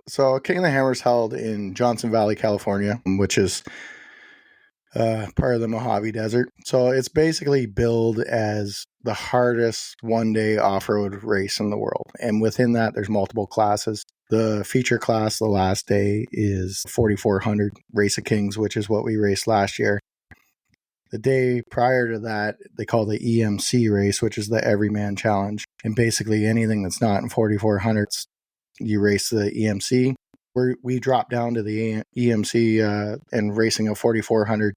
So King of the Hammer is held in Johnson Valley, California, which is part of the Mojave Desert. So it's basically billed as the hardest one-day off-road race in the world. And within that, there's multiple classes. The feature class, the last day, is 4,400 Race of Kings, which is what we raced last year. The day prior to that, they call the EMC race, which is the Everyman Challenge. And basically anything that's not in 4,400s, you race the EMC. We dropped down to the EMC and racing a 4,400,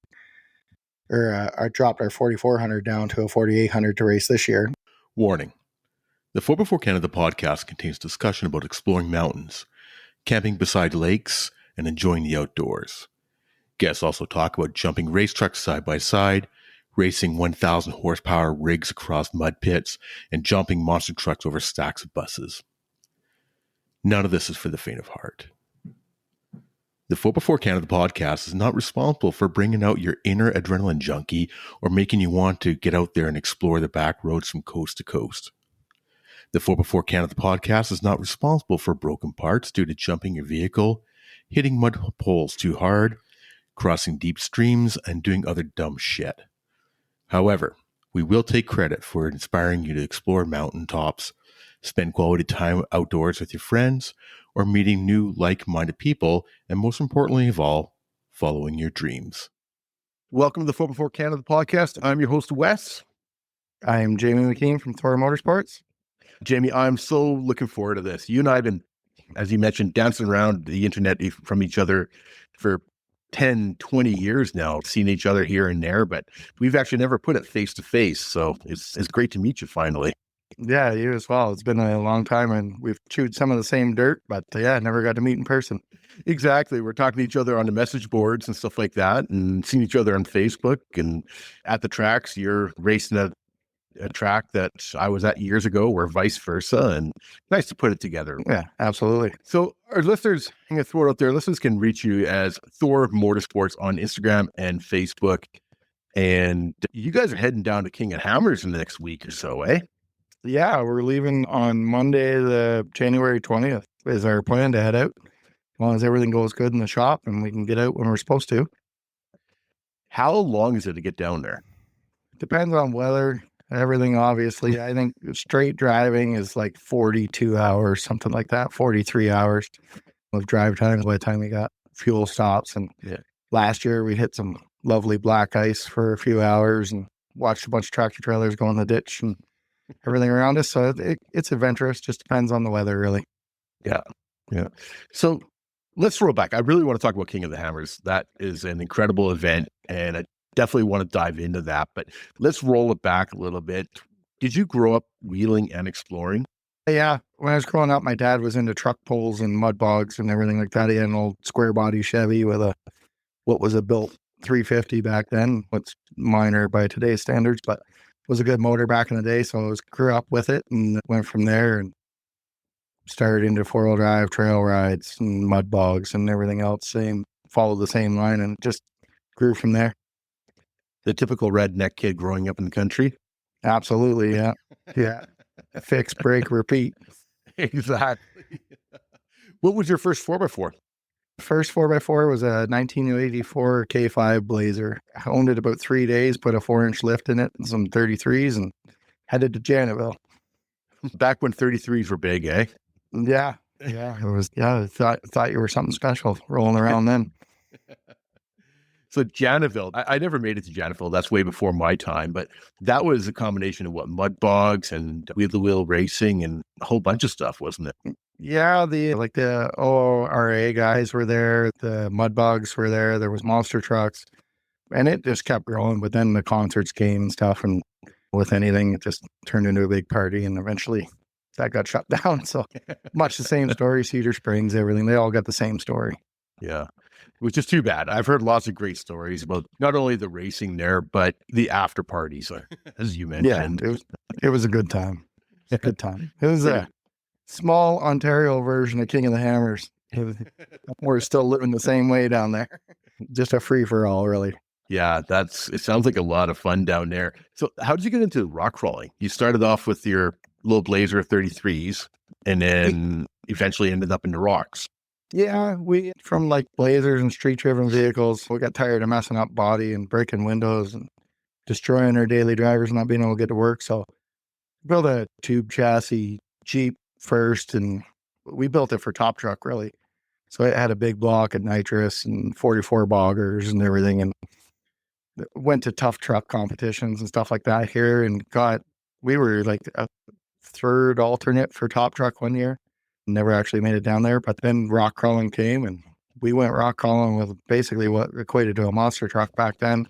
I dropped our 4,400 down to a 4,800 to race this year. Warning. The 4x4 Canada podcast contains discussion about exploring mountains, camping beside lakes, and enjoying the outdoors. Guests also talk about jumping race trucks side by side, racing 1,000 horsepower rigs across mud pits, and jumping monster trucks over stacks of buses. None of this is for the faint of heart. The 4x4 Canada podcast is not responsible for bringing out your inner adrenaline junkie or making you want to get out there and explore the back roads from coast to coast. The 4x4 Canada podcast is not responsible for broken parts due to jumping your vehicle, hitting mud poles too hard, crossing deep streams, and doing other dumb shit. However, we will take credit for inspiring you to explore mountaintops, spend quality time outdoors with your friends, or meeting new like-minded people, and most importantly of all, following your dreams. Welcome to the 4x4 Canada podcast. I'm your host, Wes. I'm Jamie McKean from Thor Motorsports. Jamie, I'm so looking forward to this. You and I have been, as you mentioned, dancing around the internet from each other for 10, 20 years now, seeing each other here and there, but we've actually never put it face to face. So it's great to meet you finally. Yeah, you as well. It's been a long time and we've chewed some of the same dirt, but never got to meet in person. Exactly. We're talking to each other on the message boards and stuff like that and seeing each other on Facebook and at the tracks. You're racing a track that I was at years ago or vice versa, and nice to put it together. Yeah, absolutely. So our listeners, I'm going to throw it out there. Listeners can reach you as Thor Motorsports on Instagram and Facebook. And you guys are heading down to King of Hammers in the next week or so, eh? Yeah, we're leaving on Monday, the January 20th is our plan to head out. As long as everything goes good in the shop and we can get out when we're supposed to. How long is it to get down there? Depends on weather. Everything, obviously. I think straight driving is like 42 hours, something like that, 43 hours of drive time by the time we got fuel stops. And last year we hit some lovely black ice for a few hours and watched a bunch of tractor trailers go in the ditch and everything around us. So it's adventurous. Just depends on the weather, really. Yeah. So let's roll back. I really want to talk about King of the Hammers. That is an incredible event, and I definitely want to dive into that, but let's roll it back a little bit. Did you grow up wheeling and exploring? Yeah. When I was growing up, my dad was into truck pulls and mud bogs and everything like that. He had an old square body Chevy with what was a built 350 back then. What's minor by today's standards, but was a good motor back in the day. So I grew up with it and went from there and started into four-wheel drive, trail rides and mud bogs and everything else. Followed the same line and just grew from there. The typical redneck kid growing up in the country. Absolutely. Yeah. Yeah. Fix, break, repeat. Exactly. What was your first 4x4? First 4x4 was a 1984 K5 Blazer. I owned it about 3 days, put a 4-inch lift in it and some 33s and headed to Janettville. Back when 33s were big, eh? Yeah. Yeah. It was, I thought you were something special rolling around then. So Janettville, I never made it to Janettville. That's way before my time, but that was a combination of mud bogs and wheel-to-wheel racing and a whole bunch of stuff, wasn't it? Yeah, the ORA guys were there, the mud bogs were there, there was monster trucks, and it just kept growing. But then the concerts came and stuff, and with anything, it just turned into a big party, and eventually that got shut down. So much the same story, Cedar Springs, everything, they all got the same story. Yeah. Which is too bad. I've heard lots of great stories about not only the racing there, but the after parties, as you mentioned. Yeah, it was a good time. A good time. It was a small Ontario version of King of the Hammers. We're still living the same way down there. Just a free for all, really. Yeah, it sounds like a lot of fun down there. So how did you get into rock crawling? You started off with your little Blazer 33s and then eventually ended up in the rocks. Yeah, we from like Blazers and street driven vehicles, we got tired of messing up body and breaking windows and destroying our daily drivers, not being able to get to work. So built a tube chassis Jeep first, and we built it for top truck really. So it had a big block of nitrous and 44 boggers and everything, and went to tough truck competitions and stuff like that here, and we were like a third alternate for top truck one year. Never actually made it down there, but then rock crawling came, and we went rock crawling with basically what equated to a monster truck back then,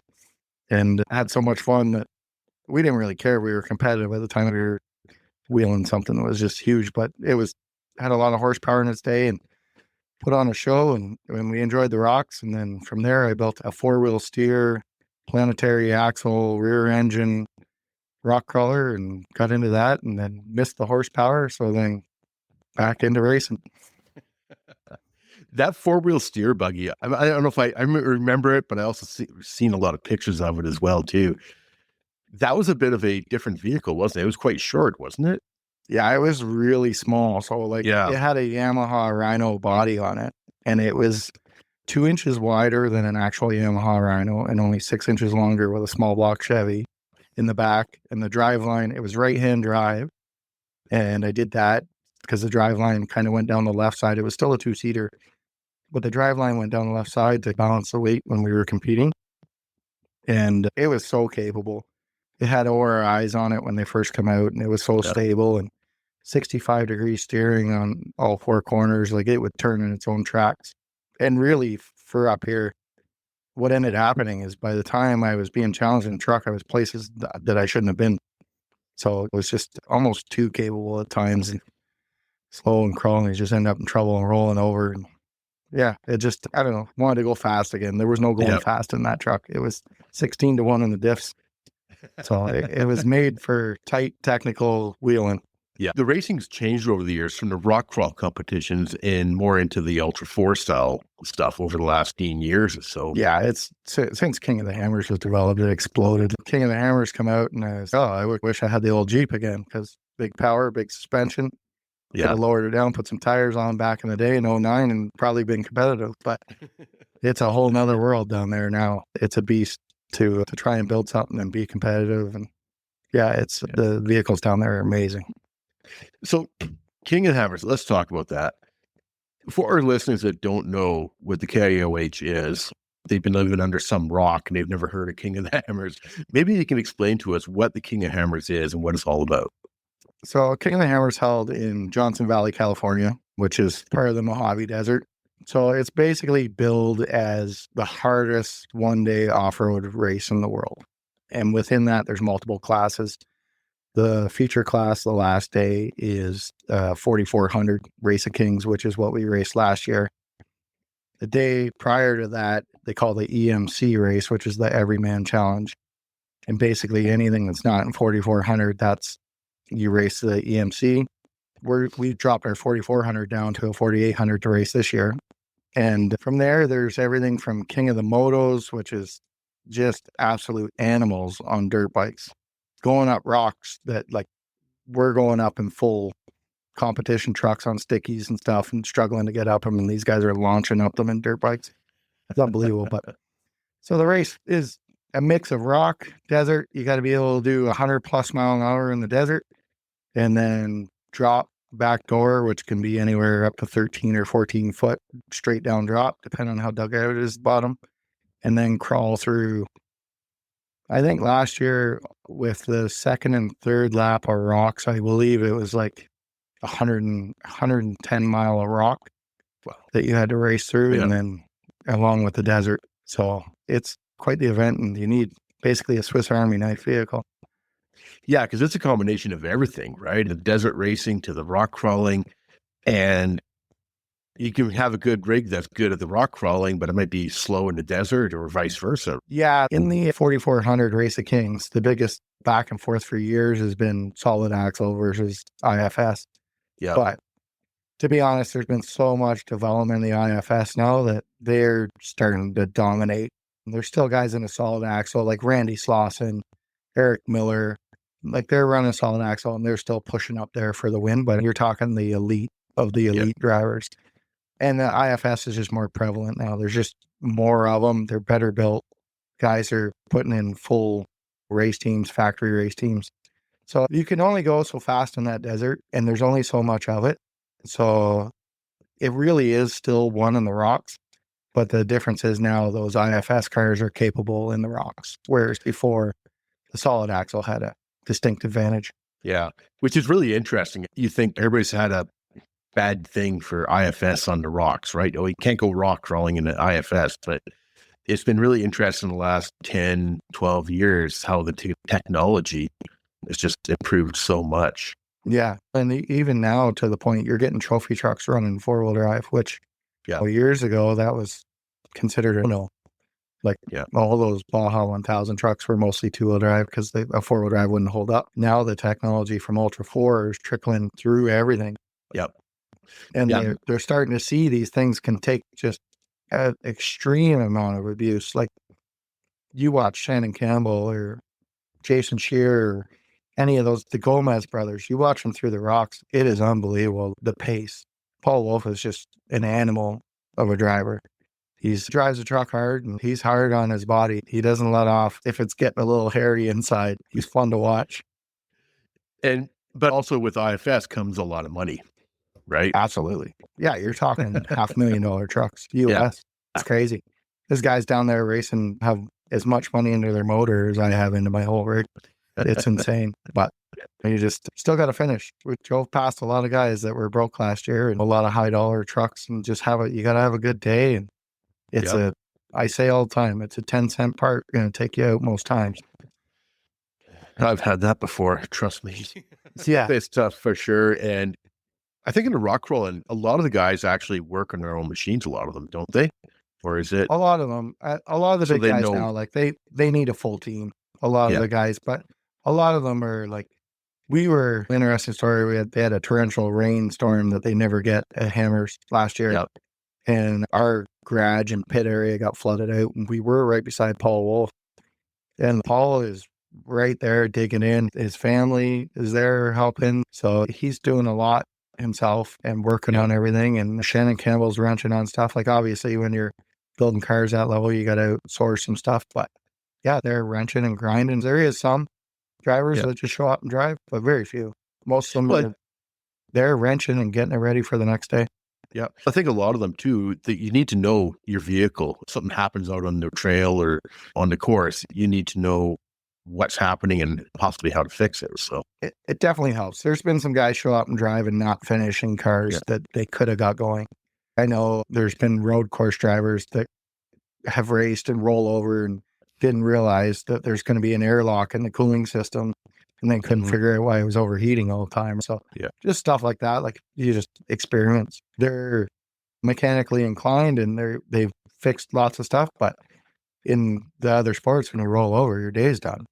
and had so much fun that we didn't really care. We were competitive at the time. We were wheeling something that was just huge, but had a lot of horsepower in its day, and put on a show, and we enjoyed the rocks. And then from there, I built a 4-wheel steer, planetary axle, rear engine, rock crawler, and got into that, and then missed the horsepower. So then back into racing. That 4-wheel steer buggy, I don't know if I remember it, but I also seen a lot of pictures of it as well too. That was a bit of a different vehicle, wasn't it? It was quite short, wasn't it? Yeah, it was really small. So it had a Yamaha Rhino body on it, and it was 2 inches wider than an actual Yamaha Rhino and only 6 inches longer with a small block Chevy in the back. And the driveline, it was right-hand drive. And I did that because the driveline kind of went down the left side. It was still a 2-seater, but the driveline went down the left side to balance the weight when we were competing. And it was so capable. It had ORIs on it when they first come out, and it was so stable, and 65-degree steering on all 4 corners. Like, it would turn in its own tracks. And really, for up here, what ended happening is by the time I was being challenged in the truck, I was places that I shouldn't have been. So it was just almost too capable at times, and slow and crawling. You just end up in trouble and rolling over. And yeah, it just, I don't know, wanted to go fast again. There was no going fast in that truck. It was 16-1 in the diffs. So it was made for tight technical wheeling. Yeah. The racing's changed over the years from the rock crawl competitions and more into the Ultra 4 style stuff over the last 10 years or so. Yeah, it's since King of the Hammers was developed, it exploded. King of the Hammers come out, and I wish I had the old Jeep again, because big power, big suspension. Could have lowered it down, put some tires on back in the day in 09, and probably been competitive. But it's a whole nother world down there now. It's a beast to try and build something and be competitive. And the vehicles down there are amazing. So King of the Hammers, let's talk about that. For our listeners that don't know what the KOH is, they've been living under some rock and they've never heard of King of the Hammers. Maybe you can explain to us what the King of Hammers is and what it's all about. So King of the Hammers held in Johnson Valley, California, which is part of the Mojave Desert. So it's basically billed as the hardest one-day off-road race in the world. And within that, there's multiple classes. The feature class, the last day, is 4,400 Race of Kings, which is what we raced last year. The day prior to that, they call the EMC race, which is the Everyman Challenge. And basically anything that's not in 4,400, you race the EMC. We dropped our 4,400 down to a 4,800 to race this year. And from there, there's everything from King of the Motos, which is just absolute animals on dirt bikes, going up rocks that, like, we're going up in full competition trucks on stickies and stuff and struggling to get up them. And these guys are launching up them in dirt bikes. It's unbelievable. But so the race is a mix of rock, desert. You got to be able to do 100 plus mile an hour in the desert, and then drop back door, which can be anywhere up to 13 or 14 foot straight down drop, depending on how dug out it is bottom, and then crawl through. I think last year with the second and third lap of rocks, I believe it was like 110 mile of rock that you had to race through, and then along with the desert. So it's quite the event, and you need basically a Swiss Army knife vehicle. Yeah, because it's a combination of everything, right? The desert racing to the rock crawling, and you can have a good rig that's good at the rock crawling, but it might be slow in the desert or vice versa. Yeah, in the 4,400 Race of Kings, the biggest back and forth for years has been solid axle versus IFS. Yeah. But to be honest, there's been so much development in the IFS now that they're starting to dominate. There's still guys in a solid axle like Randy Slauson, Eric Miller. Like, they're running solid axle and they're still pushing up there for the win, but you're talking the elite of the elite drivers. And the IFS is just more prevalent now. There's just more of them. They're better built. Guys are putting in full race teams, factory race teams. So you can only go so fast in that desert, and there's only so much of it. So it really is still one in the rocks. But the difference is now those IFS cars are capable in the rocks, whereas before the solid axle had a distinct advantage. Yeah, which is really interesting. You think everybody's had a bad thing for IFS on the rocks, right? Oh, you can't go rock crawling in an IFS, but it's been really interesting in the last 10, 12 years how the technology has just improved so much. Yeah. And even now to the point you're getting trophy trucks running four-wheel drive, which years ago that was considered all those Baja 1000 trucks were mostly two-wheel drive because a four-wheel drive wouldn't hold up. Now the technology from Ultra 4 is trickling through everything. Yep. And they're starting to see these things can take just an extreme amount of abuse. Like you watch Shannon Campbell or Jason Shearer or any of those, the Gomez brothers, you watch them through the rocks. It is unbelievable, the pace. Paul Wolf is just an animal of a driver. He drives a truck hard and he's hard on his body. He doesn't let off. If it's getting a little hairy inside, he's fun to watch. But also with IFS comes a lot of money, right? Absolutely. Yeah, you're talking $500,000 trucks, US. Yeah. It's crazy. This guy's down there racing have as much money into their motor as I have into my whole rig. It's insane. But you just still got to finish. We drove past a lot of guys that were broke last year and a lot of high dollar trucks and just you got to have a good day. And it's I say all the time, it's a 10-cent part going to take you out most times. I've had that before. Trust me. Yeah. It's tough for sure. And I think in the rock crawling, a lot of the guys actually work on their own machines, a lot of them, don't they? Or is it? A lot of them. A lot of the big guys now, like they need a full team, a lot of the guys, but a lot of them are like, interesting story. They had a torrential rainstorm that they never get at Hammers last year. Yep. And our garage and pit area got flooded out. And we were right beside Paul Wolf. And Paul is right there digging in. His family is there helping. So he's doing a lot himself and working on everything. And Shannon Campbell's wrenching on stuff. Like obviously when you're building cars that level, you got to outsource some stuff. But yeah, they're wrenching and grinding. There is some drivers that just show up and drive, but very few. Most of them, they're wrenching and getting it ready for the next day. Yeah. I think a lot of them too, that you need to know your vehicle. If something happens out on the trail or on the course, you need to know what's happening and possibly how to fix it. So it definitely helps. There's been some guys show up and drive and not finishing cars that they could have got going. I know there's been road course drivers that have raced and roll over and didn't realize that there's going to be an airlock in the cooling system and then couldn't figure out why it was overheating all the time. So just stuff like that, like you just experience. They're mechanically inclined and they've fixed lots of stuff, but in the other sports, when you roll over, your day's done.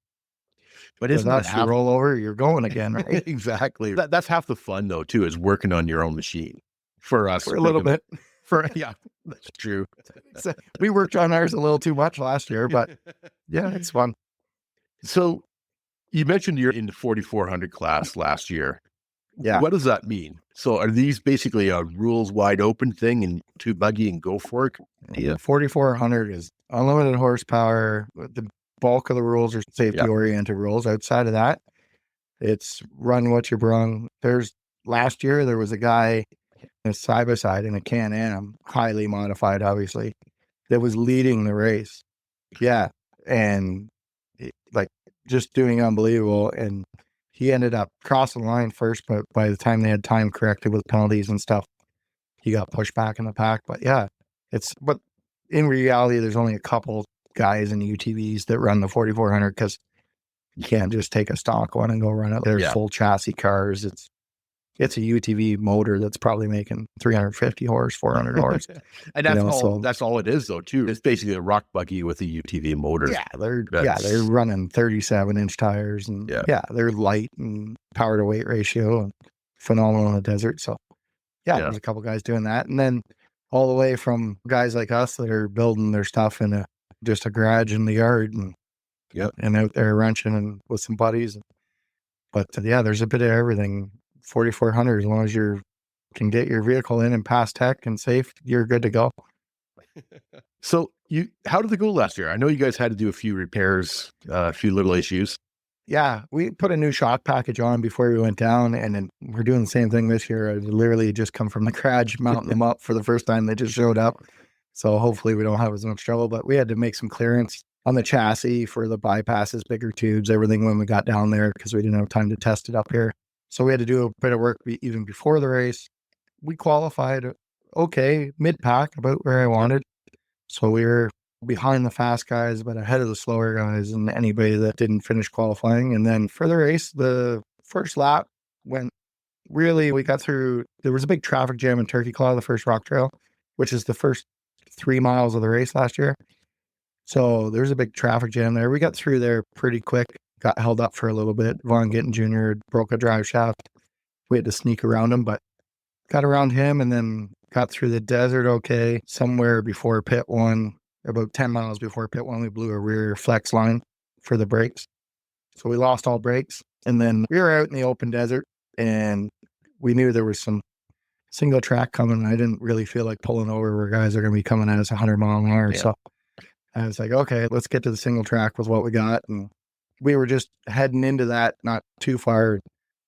But isn't that you roll over, you're going again, right? Exactly. That's half the fun though, too, is working on your own machine for us. For a little bit. That's true. So we worked on ours a little too much last year, but yeah, it's fun. So you mentioned you're in the 4400 class last year. Yeah. What does that mean? So are these basically a rules wide open thing and too buggy and go for it? Yeah. 4400 is unlimited horsepower. The bulk of the rules are safety oriented rules. Outside of that, it's run what you brung. Last year there was a guy in a side by side in a Can-Am, highly modified, obviously, that was leading the race. Yeah. And just doing unbelievable. And he ended up crossing the line first, but by the time they had time corrected with penalties and stuff, he got pushed back in the pack. But yeah, but in reality, there's only a couple guys in UTVs that run the 4400 because you can't just take a stock one and go run it. There's full chassis cars. It's a UTV motor that's probably making 350 horse, 400 horse. And that's all it is though, too. It's basically a rock buggy with a UTV motor. Yeah, they're running 37-inch tires and they're light and power to weight ratio and phenomenal in the desert. So there's a couple guys doing that. And then all the way from guys like us that are building their stuff in just a garage in the yard and out there wrenching and with some buddies. But there's a bit of everything. 4400, as long as you're can get your vehicle in and pass tech and safe, you're good to go. So how did it go last year? I know you guys had to do a few repairs, a few little issues. Yeah, we put a new shock package on before we went down, and then we're doing the same thing this year. I literally just come from the garage, mounting them up for the first time. They just showed up. So hopefully we don't have as much trouble, but we had to make some clearance on the chassis for the bypasses, bigger tubes, everything when we got down there because we didn't have time to test it up here. So we had to do a bit of work even before the race. We qualified okay, mid-pack, about where I wanted. So we were behind the fast guys, but ahead of the slower guys and anybody that didn't finish qualifying. And then for the race, the first lap went really, we got through, there was a big traffic jam in Turkey Claw, the first rock trail, which is the first 3 miles of the race last year. So there's a big traffic jam there. We got through there pretty quick, got held up for a little bit. Von Gittin Jr. broke a drive shaft. We had to sneak around him, but got around him and then got through the desert okay. Somewhere before pit one, about 10 miles before pit one, we blew a rear flex line for the brakes. So we lost all brakes. And then we were out in the open desert and we knew there was some single track coming. I didn't really feel like pulling over where guys are going to be coming at us 100 mile an hour. Yeah. So I was like, okay, let's get to the single track with what we got. And we were just heading into that, not too far.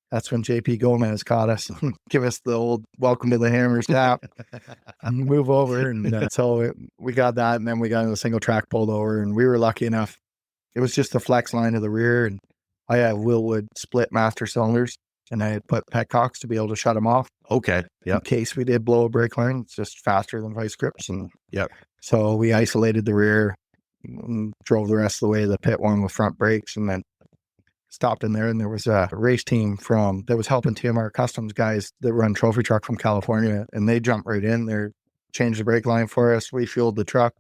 That's when JP Gomez caught us and give us the old welcome to the Hammers tap and move over. And so we got that. And then we got in the single track, pulled over, and we were lucky enough. It was just the flex line to the rear. And I had Willwood split master cylinders and I had put petcocks to be able to shut them off. Okay. Yeah. In case we did blow a brake line, it's just faster than vice grips. And yeah. So we isolated the rear and drove the rest of the way to the pit one with front brakes and then stopped in there, and there was a race team that was helping TMR Customs guys that run trophy truck from California, and they jumped right in there, changed the brake line for us. We fueled the truck,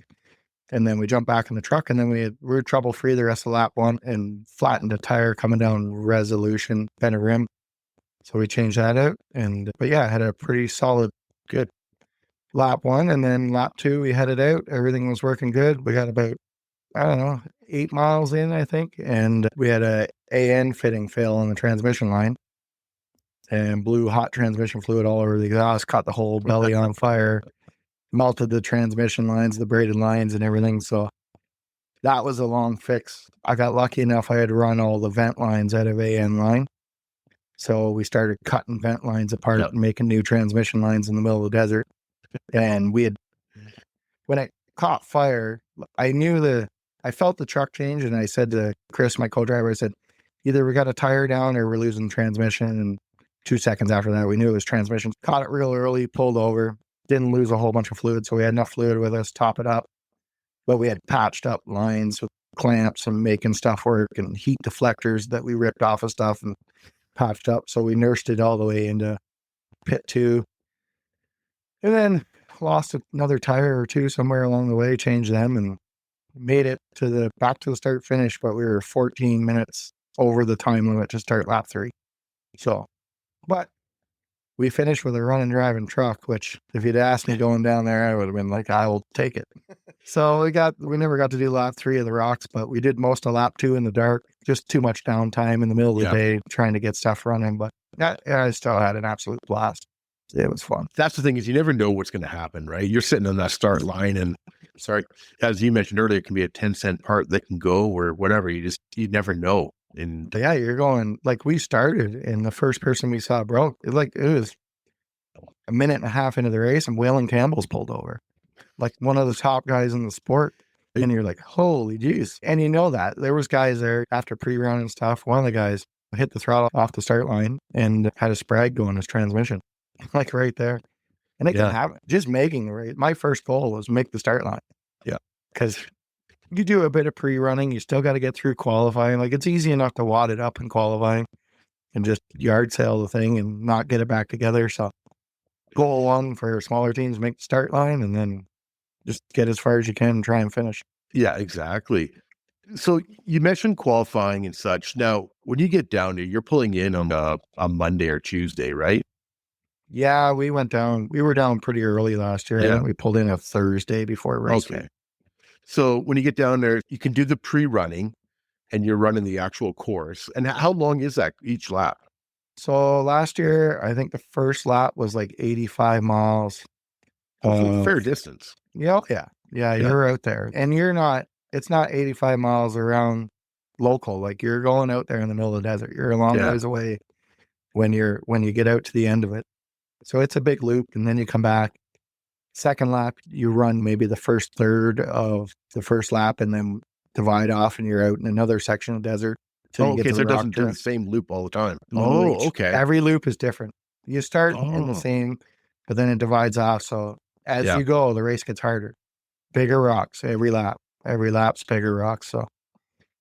and then we jumped back in the truck, and then we were trouble free the rest of lap one and flattened a tire coming down Resolution, bent a rim. So we changed that out, but yeah, I had a pretty solid, good lap one, and then lap two, we headed out. Everything was working good. We got about, 8 miles in, I think, and we had a AN fitting fail on the transmission line and blew hot transmission fluid all over the exhaust, caught the whole belly on fire, melted the transmission lines, the braided lines and everything. So that was a long fix. I got lucky enough, I had to run all the vent lines out of AN line. So we started cutting vent lines apart and making new transmission lines in the middle of the desert. And when it caught fire, I felt the truck change, and I said to Chris, my co-driver, I said, either we got a tire down or we're losing transmission. And 2 seconds after that, we knew it was transmission. Caught it real early, pulled over, didn't lose a whole bunch of fluid. So we had enough fluid with us, top it up. But we had patched up lines with clamps and making stuff work and heat deflectors that we ripped off of stuff and patched up. So we nursed it all the way into pit two. And then lost another tire or two somewhere along the way, changed them, and made it back to the start finish, but we were 14 minutes over the time limit to start lap 3. So, but we finished with a running driving truck, which if you'd asked me going down there, I would have been like, I will take it. So we never got to do lap 3 of the rocks, but we did most of lap 2 in the dark, just too much downtime in the middle of the day trying to get stuff running. But I still had an absolute blast. It was fun. That's the thing, is you never know what's going to happen, right? You're sitting on that start line and as you mentioned earlier, it can be a 10-cent part that can go or whatever. You never know. And yeah, you're going, like we started and the first person we saw broke. It was a minute and a half into the race and Waylon Campbell's pulled over. Like one of the top guys in the sport. And you're like, holy jeez. And you know that. There was guys there after pre-run and stuff. One of the guys hit the throttle off the start line and had a sprag go in his transmission. Like right there. And it can happen. Just making the race. My first goal was make the start line. Yeah. Because you do a bit of pre-running. You still got to get through qualifying. Like it's easy enough to wad it up in qualifying and just yard sale the thing and not get it back together. So goal one for smaller teams, make the start line and then just get as far as you can and try and finish. Yeah, exactly. So you mentioned qualifying and such. Now, when you get down there, you're pulling in on a Monday or Tuesday, right? Yeah, we were down pretty early last year. Yeah. We pulled in a Thursday before race week. So when you get down there, you can do the pre-running and you're running the actual course. And how long is that each lap? So last year, I think the first lap was like 85 miles. Fair distance. Yeah, you're out there. And it's not 85 miles around local. Like you're going out there in the middle of the desert. You're a long ways away when you get out to the end of it. So it's a big loop, and then you come back. Second lap, you run maybe the first third of the first lap and then divide off, and you're out in another section of desert. So it doesn't do the same loop all the time. Okay. Every loop is different. You start in the same, but then it divides off. So as you go, the race gets harder. Bigger rocks every lap. Every lap's bigger rocks. So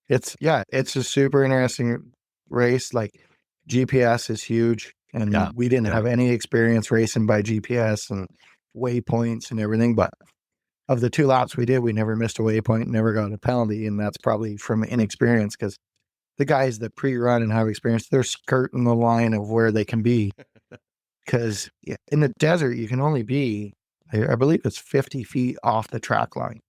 it's a super interesting race. Like GPS is huge, and we didn't have any experience racing by GPS and waypoints and everything. But of the 2 laps we did, we never missed a waypoint, never got a penalty, and that's probably from inexperience because the guys that pre-run and have experience, they're skirting the line of where they can be. Because in the desert, you can only be, I believe it's 50 feet off the track line.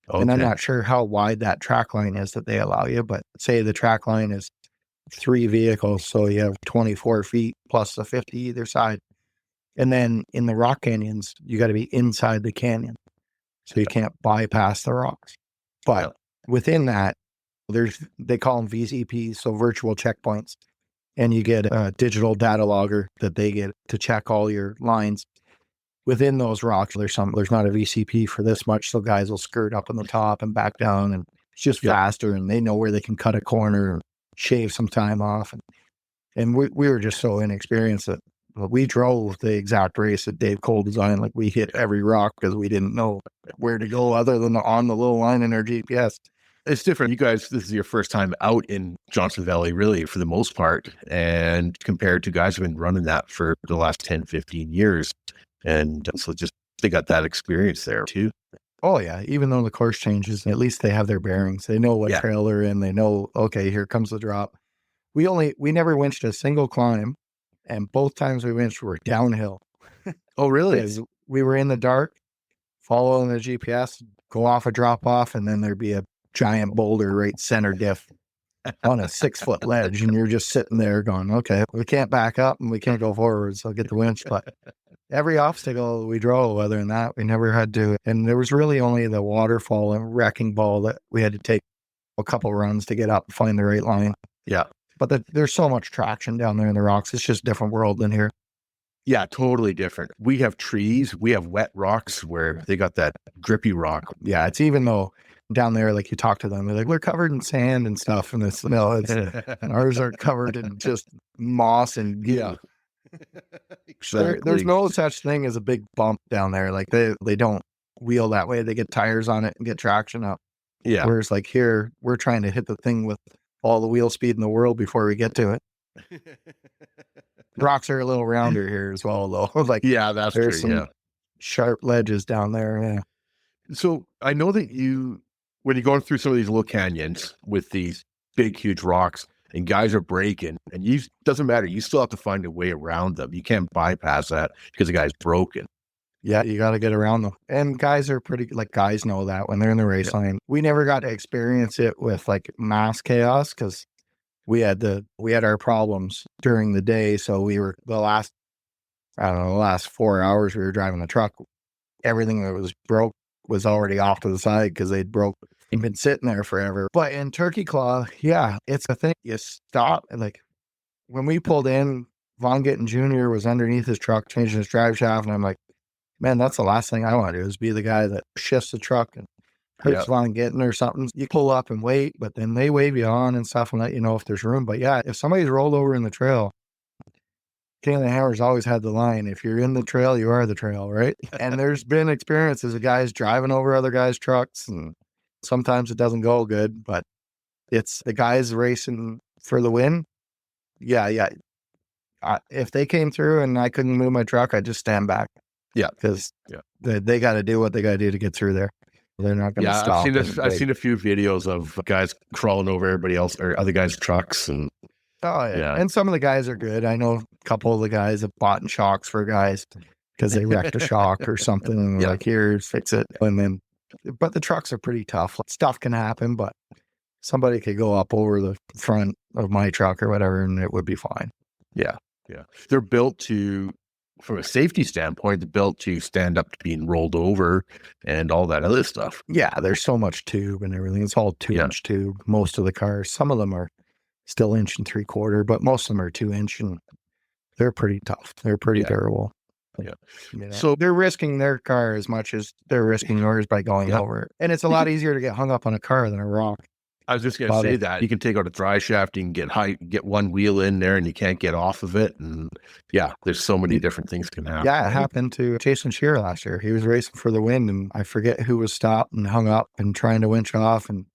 Okay. And I'm not sure how wide that track line is that they allow you, but say the track line is 3 vehicles, so you have 24 feet plus the 50 either side. And then in the rock canyons, you got to be inside the canyon. So you can't bypass the rocks. But within that, they call them VCPs, so virtual checkpoints. And you get a digital data logger that they get to check all your lines. Within those rocks, there's not a VCP for this much, so guys will skirt up on the top and back down, and it's just faster, and they know where they can cut a corner and shave some time off. And we were just so inexperienced that we drove the exact race that Dave Cole designed. Like we hit every rock because we didn't know where to go other than on the little line in our GPS. It's different. You guys, this is your first time out in Johnson Valley, really, for the most part, and compared to guys who've been running that for the last 10, 15 years. And so they got that experience there too. Oh yeah. Even though the course changes, at least they have their bearings. They know what trail they're in. They know, okay, here comes the drop. We never winched a single climb, and both times we winched were downhill. Oh, really? We were in the dark, following the GPS, go off a drop off, and then there'd be a giant boulder right center diff on a 6-foot ledge, and you're just sitting there going, okay, we can't back up and we can't go forward, so get the winch. But every obstacle we drove, other than that, we never had to. And there was really only the waterfall and wrecking ball that we had to take a couple runs to get up and find the right line. Yeah. But there's so much traction down there in the rocks. It's just a different world than here. Yeah, totally different. We have trees. We have wet rocks where they got that drippy rock. Yeah, it's even though down there, like you talk to them, they're like, we're covered in sand and stuff. And ours are covered in just moss and Exactly. There's no such thing as a big bump down there. Like they don't wheel that way. They get tires on it and get traction up. Yeah. Whereas like here, we're trying to hit the thing with all the wheel speed in the world before we get to it. Rocks are a little rounder here as well, though. Like that's there's true. Some sharp ledges down there. Yeah. So I know that when you're going through some of these little canyons with these big, huge rocks, and guys are braking, and doesn't matter. You still have to find a way around them. You can't bypass that because the guy's broken. Yeah, you got to get around them. And guys are guys know that when they're in the race line. We never got to experience it with like mass chaos because we had our problems during the day. So we were the last 4 hours we were driving the truck. Everything that was broke was already off to the side because they'd been sitting there forever. But in Turkey Claw, it's a thing. You stop, and like when we pulled in, Von Gittin Jr. was underneath his truck changing his drive shaft, and I'm like, man, that's the last thing I want to do is be the guy that shifts the truck and hurts Von Gittin or something. You pull up and wait, but then they wave you on and stuff and let you know if there's room. But yeah, if somebody's rolled over in the trail, King of the Hammer's always had the line, if you're in the trail, you are the trail, right? And there's been experiences of guys driving over other guys' trucks, and sometimes it doesn't go good, but it's the guys racing for the win. Yeah. If they came through and I couldn't move my truck, I'd just stand back. Yeah. Because they got to do what they got to do to get through there. They're not going to stop. I've seen a few videos of guys crawling over everybody else or other guys' trucks. And And some of the guys are good. I know a couple of the guys have bought in shocks for guys because they wrecked a shock or something. And they're like, here, fix it. But the trucks are pretty tough. Stuff can happen, but somebody could go up over the front of my truck or whatever, and it would be fine. Yeah. Yeah. They're built to, from a safety standpoint, they're built to stand up to being rolled over and all that other stuff. Yeah, there's so much tube and everything. It's all 2-inch tube. Most of the cars, some of them are still 1.75 inch, but most of them are 2-inch, and they're pretty tough. They're pretty durable. Yeah. So they're risking their car as much as they're risking yours by going over it. And it's a lot easier to get hung up on a car than a rock. I was just going to say that you can take out a dry shaft, you can get one wheel in there and you can't get off of it. And there's so many different things can happen. Yeah, it happened to Jason Shearer last year. He was racing for the win, and I forget who was stopped and hung up and trying to winch off. And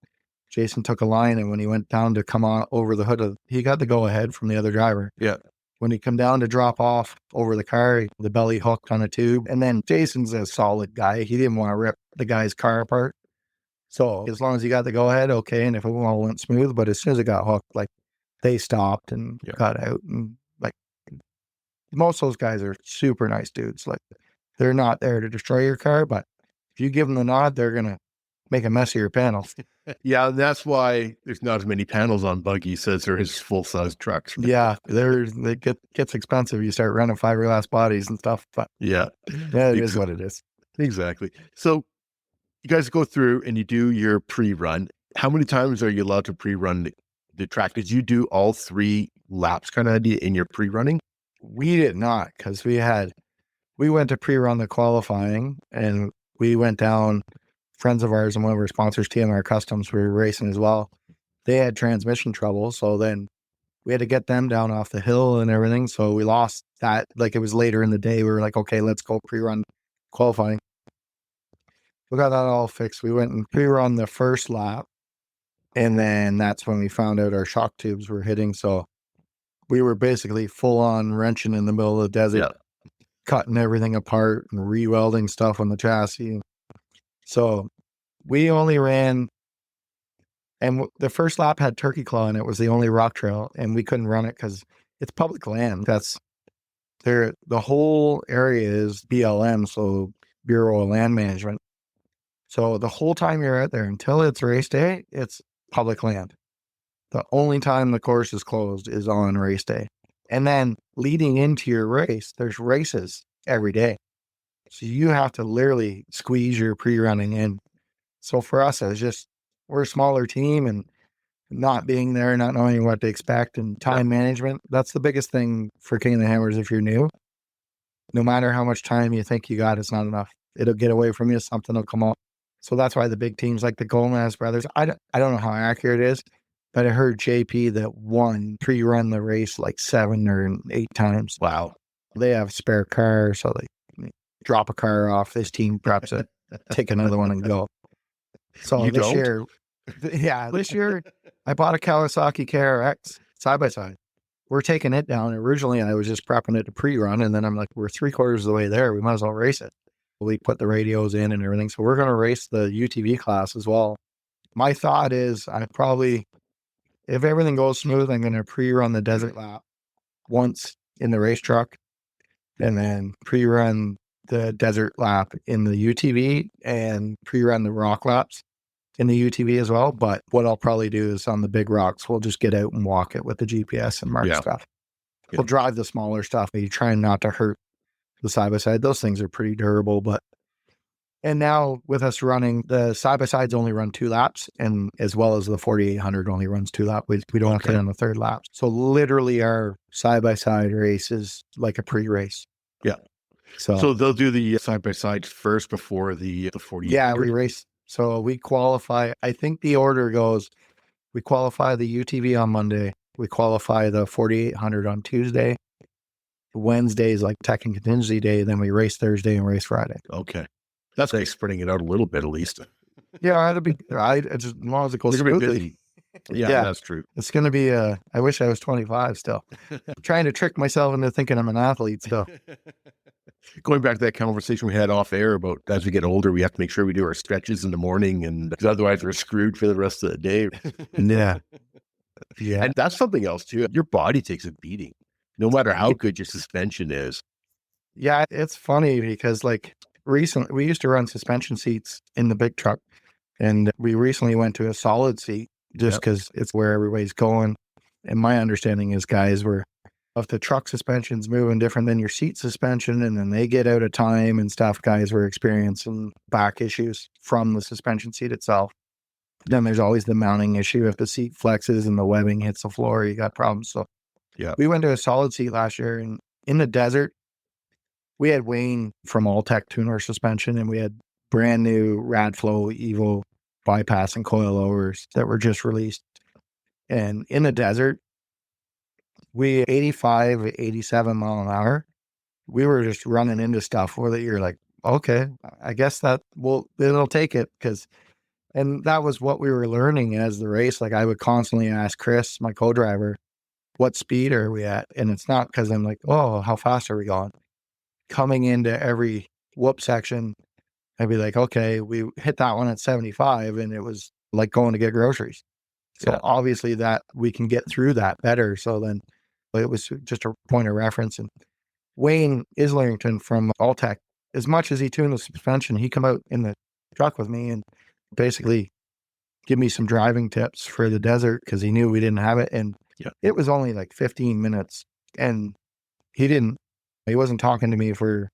Jason took a line, and when he went down to come on over the hood, he got the go ahead from the other driver. Yeah. When he come down to drop off over the car, the belly hooked on a tube. And then Jason's a solid guy. He didn't want to rip the guy's car apart. So as long as he got the go ahead, okay. And if it all went smooth, but as soon as it got hooked, like, they stopped and got out. And like, most of those guys are super nice dudes. Like, they're not there to destroy your car, but if you give them the nod, they're going to make a mess of your panels. Yeah, that's why there's not as many panels on buggies as there is full-size trucks. Yeah, it gets expensive. You start running fiberglass bodies and stuff. But it is what it is. Exactly. So you guys go through and you do your pre-run. How many times are you allowed to pre-run the track? Did you do all 3 laps kind of in your pre-running? We did not, because we went to pre-run the qualifying, and we went down. Friends of ours and one of our sponsors, TMR Customs, we were racing as well. They had transmission trouble, so then we had to get them down off the hill and everything. So we lost that. Like, it was later in the day. We were like, okay, let's go pre-run qualifying. We got that all fixed. We went and pre-run the first lap, and then that's when we found out our shock tubes were hitting. So we were basically full on wrenching in the middle of the desert, cutting everything apart and re-welding stuff on the chassis. So we only ran, and the first lap had Turkey Claw, and it was the only rock trail, and we couldn't run it because it's public land. That's there. The whole area is BLM, so Bureau of Land Management. So the whole time you're out there until it's race day, it's public land. The only time the course is closed is on race day. And then leading into your race, there's races every day. So you have to literally squeeze your pre-running in. So for us, it's just, we're a smaller team, and not being there, not knowing what to expect, and time management. That's the biggest thing for King of the Hammers. If you're new, no matter how much time you think you got, it's not enough. It'll get away from you. Something will come up. So that's why the big teams like the Gomez brothers, I don't know how accurate it is, but I heard JP that won pre-run the race like 7 or 8 times. Wow. They have a spare car, so they drop a car off. This team preps it, take another one and go. So You this don't? year, this year I bought a Kawasaki KRX side-by-side. We're taking it down. Originally, I was just prepping it to pre-run, and then I'm like, we're 3/4 of the way there. We might as well race it. We put the radios in and everything. So we're going to race the UTV class as well. My thought is if everything goes smooth, I'm going to pre-run the desert lap once in the race truck, and then pre-run the desert lap in the UTV, and pre-run the rock laps in the UTV as well. But what I'll probably do is on the big rocks, we'll just get out and walk it with the GPS and mark stuff. We'll drive the smaller stuff, maybe trying not to hurt the side-by-side. Those things are pretty durable. And now with us running, the side-by-sides only run 2 laps, and as well as the 4800 only runs 2 laps. We don't have to hit on the 3rd lap. So literally our side-by-side race is like a pre-race. Yeah. So they'll do the side-by-side first before the 4800? Yeah, we race. So we qualify. I think the order goes, we qualify the UTV on Monday. We qualify the 4800 on Tuesday. Wednesday is like tech and contingency day. Then we race Thursday and race Friday. Okay. That's like spreading it out a little bit at least. Yeah, it'll be, just as long as it goes smoothly. Yeah, that's true. It's going to be, I wish I was 25 still. I'm trying to trick myself into thinking I'm an athlete still. Going back to that conversation we had off air about as we get older, we have to make sure we do our stretches in the morning, and because otherwise we're screwed for the rest of the day. Yeah. And that's something else too. Your body takes a beating, no matter how good your suspension is. Yeah, it's funny because like recently we used to run suspension seats in the big truck, and we recently went to a solid seat just because it's where everybody's going. And my understanding is guys were if the truck suspension's moving different than your seat suspension and then they get out of time and stuff, guys were experiencing back issues from the suspension seat itself. Then there's always the mounting issue. If the seat flexes and the webbing hits the floor, you got problems. So Yeah. we went to a solid seat last year, and in the desert, we had Wayne from Alltech tune our suspension, and we had brand new Radflow Evo bypass and coilovers that were just released. And in the desert, we 85, 87 mile an hour. We were just running into stuff where you're like, okay, I guess it'll take it, and that was what we were learning as the race. Like I would constantly ask Chris, my co-driver, what speed are we at? And it's not because I'm like, oh, how fast are we going? Coming into every whoop section, I'd be like, okay, we hit that one at 75 and it was like going to get groceries. So obviously that we can get through that better. So then it was just a point of reference. And Wayne Islerington from Alltech, as much as he tuned the suspension, he come out in the truck with me and basically give me some driving tips for the desert because he knew we didn't have it. And it was only like 15 minutes and he wasn't talking to me for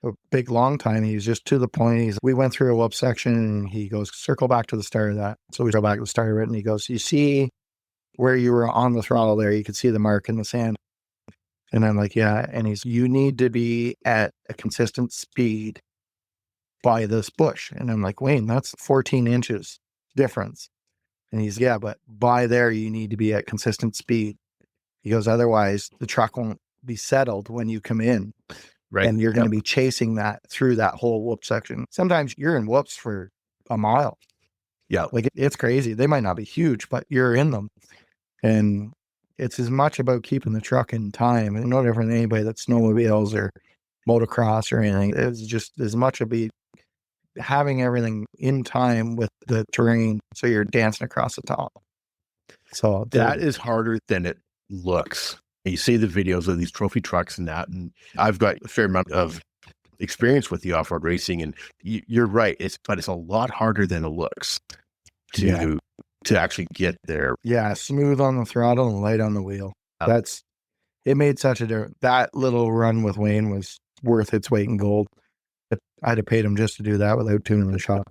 a big long time. He was just to the point. We went through a whoop section and he goes, circle back to the start of that. So we go back to the start of it and he goes, you see where you were on the throttle there, you could see the mark in the sand. And I'm like, yeah. And you need to be at a consistent speed by this bush. And I'm like, Wayne, that's 14 inches difference. And he's, yeah, but by there, you need to be at consistent speed. He goes, otherwise the truck won't be settled when you come in. Right. And you're going to be chasing that through that whole whoop section. Sometimes you're in whoops for a mile. Yeah. Like it's crazy. They might not be huge, but you're in them. And it's as much about keeping the truck in time and no different than anybody that snowmobiles or motocross or anything. It's just as much about having everything in time with the terrain. So you're dancing across the top. So that is harder than it looks. You see the videos of these trophy trucks and that, and I've got a fair amount of experience with the off-road racing, and you're right. But it's a lot harder than it looks to actually get there. Yeah, smooth on the throttle and light on the wheel. It made such a difference. That little run with Wayne was worth its weight in gold. I'd have paid him just to do that without tuning the shock.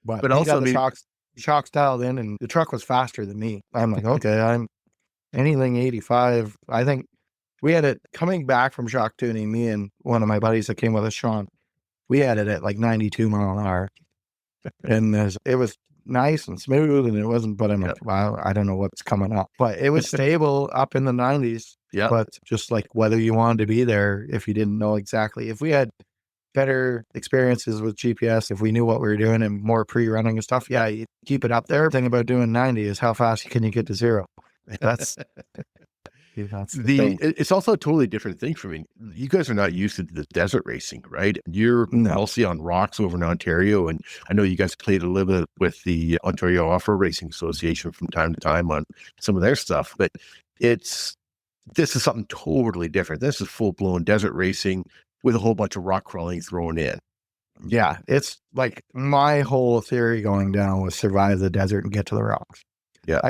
But also the shocks dialed in, and the truck was faster than me. I'm like, okay, I'm anything 85. I think we had it coming back from shock tuning. Me and one of my buddies that came with us, Sean, we had it at like 92 mile an hour, and it was nice and smooth, and it wasn't. But I'm like, wow, I don't know what's coming up, but it was stable up in the 90s. Yeah, but just like whether you wanted to be there, if you didn't know exactly, if we had better experiences with GPS, if we knew what we were doing and more pre-running and stuff, you keep it up there. The thing about doing 90 is how fast can you get to zero? That's it's also a totally different thing for me. You guys are not used to the desert racing, right? You're mostly on rocks over in Ontario, and I know you guys played a little bit with the Ontario Off-Road Racing Association from time to time on some of their stuff, but this is something totally different. This is full-blown desert racing with a whole bunch of rock crawling thrown in. Yeah, it's like my whole theory going down was survive the desert and get to the rocks. Yeah.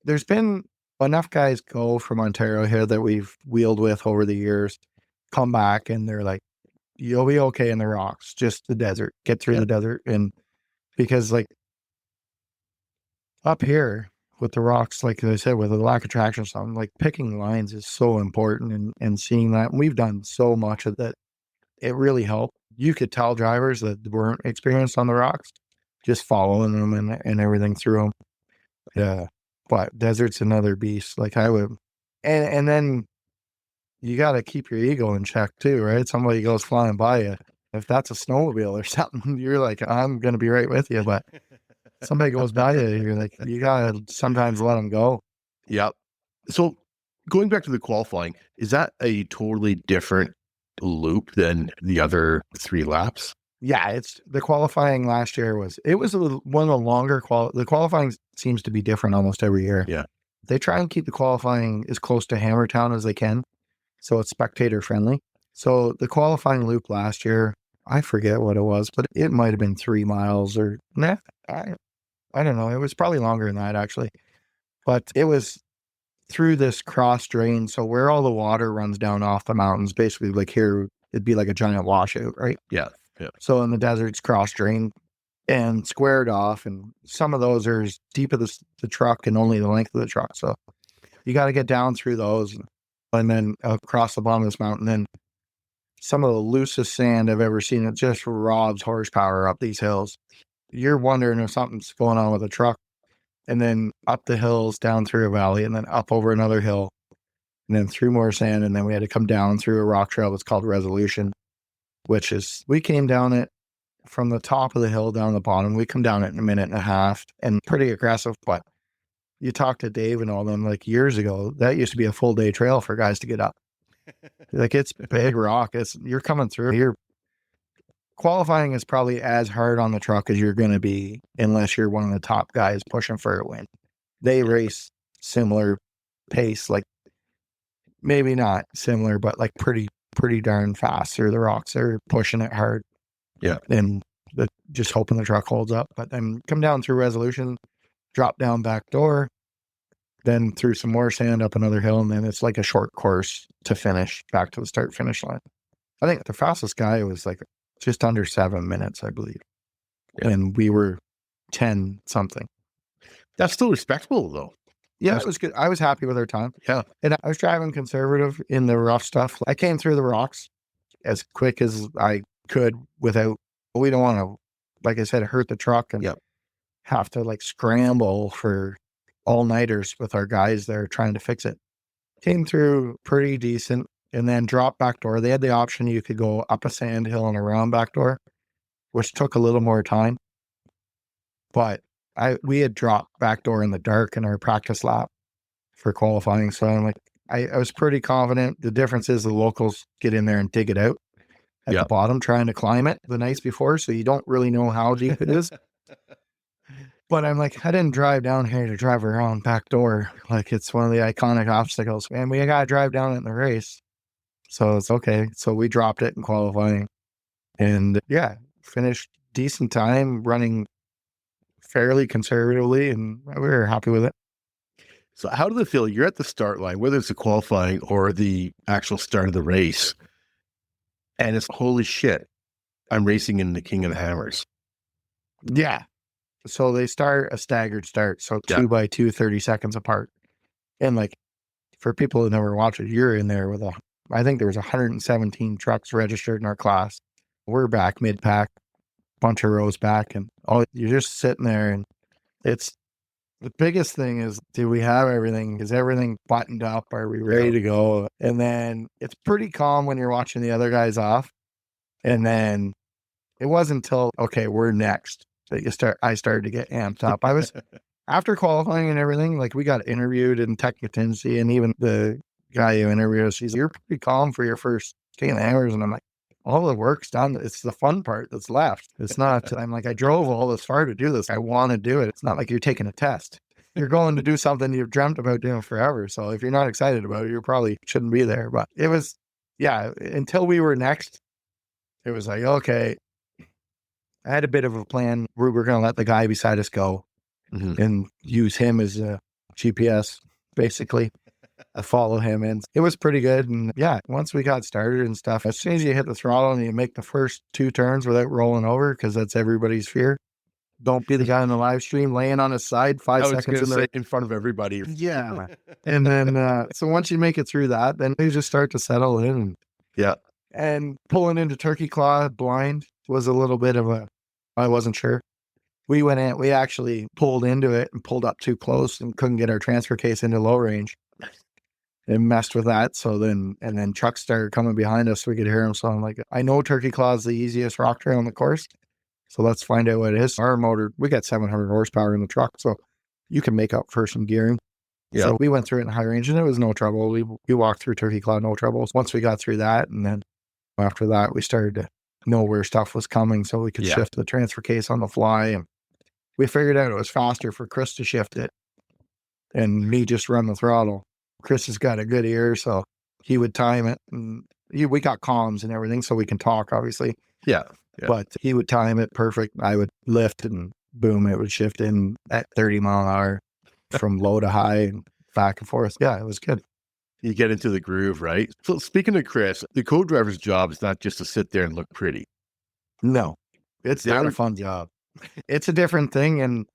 There's been enough guys go from Ontario here that we've wheeled with over the years, come back and they're like, you'll be okay in the rocks, just the desert, get through the desert. And because like up here with the rocks, like I said, with the lack of traction or something, like picking lines is so important and seeing that. And we've done so much of that. It really helped. You could tell drivers that weren't experienced on the rocks, just following them and everything through them. Yeah. But desert's another beast. Like I would, and then you got to keep your ego in check too, right? Somebody goes flying by you. If that's a snowmobile or something, you're like, I'm going to be right with you. But somebody goes by you, you're like, you got to sometimes let them go. Yep. So going back to the qualifying, is that a totally different loop than the other 3 laps? Yeah, it's the qualifying last year one of the longer the qualifying seems to be different almost every year. Yeah. They try and keep the qualifying as close to Hammertown as they can, so it's spectator friendly. So the qualifying loop last year, I forget what it was, but it might have been 3 miles or I don't know. It was probably longer than that actually, but it was through this cross drain. So where all the water runs down off the mountains, basically like here, it'd be like a giant washout, right? Yeah. Yeah. So in the desert's cross drain and squared off. And some of those are as deep as the truck and only the length of the truck. So you got to get down through those and then across the bottom of this mountain. Then some of the loosest sand I've ever seen. It just robs horsepower up these hills. You're wondering if something's going on with the truck. And then up the hills, down through a valley, and then up over another hill, and then through more sand. And then we had to come down through a rock trail that's called Resolution, which is, we came down it from the top of the hill down the bottom. We come down it in a minute and a half, and pretty aggressive. But you talk to Dave and all them, like years ago, that used to be a full day trail for guys to get up. Like, it's big rock. You're coming through. Qualifying is probably as hard on the truck as you're going to be, unless you're one of the top guys pushing for a win. They race similar pace, like maybe not similar, but like pretty darn fast through the rocks. They're pushing it hard. Yeah. And just hoping the truck holds up. But then come down through Resolution, drop down back door, then through some more sand up another hill. And then it's like a short course to finish back to the start finish line. I think the fastest guy was like just under 7 minutes, I believe. Yeah. And we were 10 something. That's still respectable though. Yeah, it was good. I was happy with our time. Yeah. And I was driving conservative in the rough stuff. I came through the rocks as quick as I could without, we don't want to, like I said, hurt the truck and have to like scramble for all-nighters with our guys there trying to fix it. Came through pretty decent. And then drop back door. They had the option you could go up a sand hill and around back door, which took a little more time. But we had dropped back door in the dark in our practice lap for qualifying. So I'm like, I was pretty confident. The difference is the locals get in there and dig it out at the bottom, trying to climb it the nights before. So you don't really know how deep it is. But I'm like, I didn't drive down here to drive around back door. Like, it's one of the iconic obstacles. And we got to drive down it in the race. So it's okay. So we dropped it in qualifying and finished decent time, running fairly conservatively, and we were happy with it. So how did it feel? You're at the start line, whether it's the qualifying or the actual start of the race, and it's holy shit, I'm racing in the King of the Hammers. Yeah. So they start a staggered start. So 2 by 2, 30 seconds apart. And like, for people who never watch it, you're in there with I think there was 117 trucks registered in our class. We're back mid-pack, bunch of rows back, and you're just sitting there. And it's the biggest thing is, do we have everything? Is everything buttoned up? Are we ready to go? And then it's pretty calm when you're watching the other guys off. And then it wasn't until, okay, we're next, that I started to get amped up. I was after qualifying and everything, like we got interviewed in tech contingency, and even the guy who interviewed us, he's, you're pretty calm for your first King of the Hammers. And I'm like, all the work's done. It's the fun part that's left. It's not, I'm like, I drove all this far to do this. I want to do it. It's not like you're taking a test. You're going to do something you've dreamt about doing forever. So if you're not excited about it, you probably shouldn't be there. But it was, until we were next, it was like, okay, I had a bit of a plan. We were going to let the guy beside us go and use him as a GPS, basically. I follow him, and it was pretty good. And once we got started and stuff, as soon as you hit the throttle and you make the first 2 turns without rolling over, because that's everybody's fear. Don't be the guy in the live stream laying on his side 5 seconds in front of everybody. Yeah. And then, so once you make it through that, then you just start to settle in. And pulling into Turkey Claw blind was a little bit of I wasn't sure. We went in, we actually pulled into it and pulled up too close and couldn't get our transfer case into low range. And messed with that. So then trucks started coming behind us. We could hear them. So I'm like, I know Turkey Claw is the easiest rock trail on the course. So let's find out what it is. Our motor, we got 700 horsepower in the truck. So you can make up for some gearing. Yeah. So we went through it in high range and it was no trouble. We walked through Turkey Claw, no trouble. Once we got through that, and then after that, we started to know where stuff was coming so we could shift the transfer case on the fly. And we figured out it was faster for Chris to shift it and me just run the throttle. Chris has got a good ear, so he would time it. And we got comms and everything, so we can talk, obviously. Yeah. But he would time it perfect. I would lift and boom, it would shift in at 30 mile an hour from low to high. And back and forth. Yeah, it was good. You get into the groove, right? So speaking of Chris, the co-driver's job is not just to sit there and look pretty. No, it's not a fun job. It's a different thing. And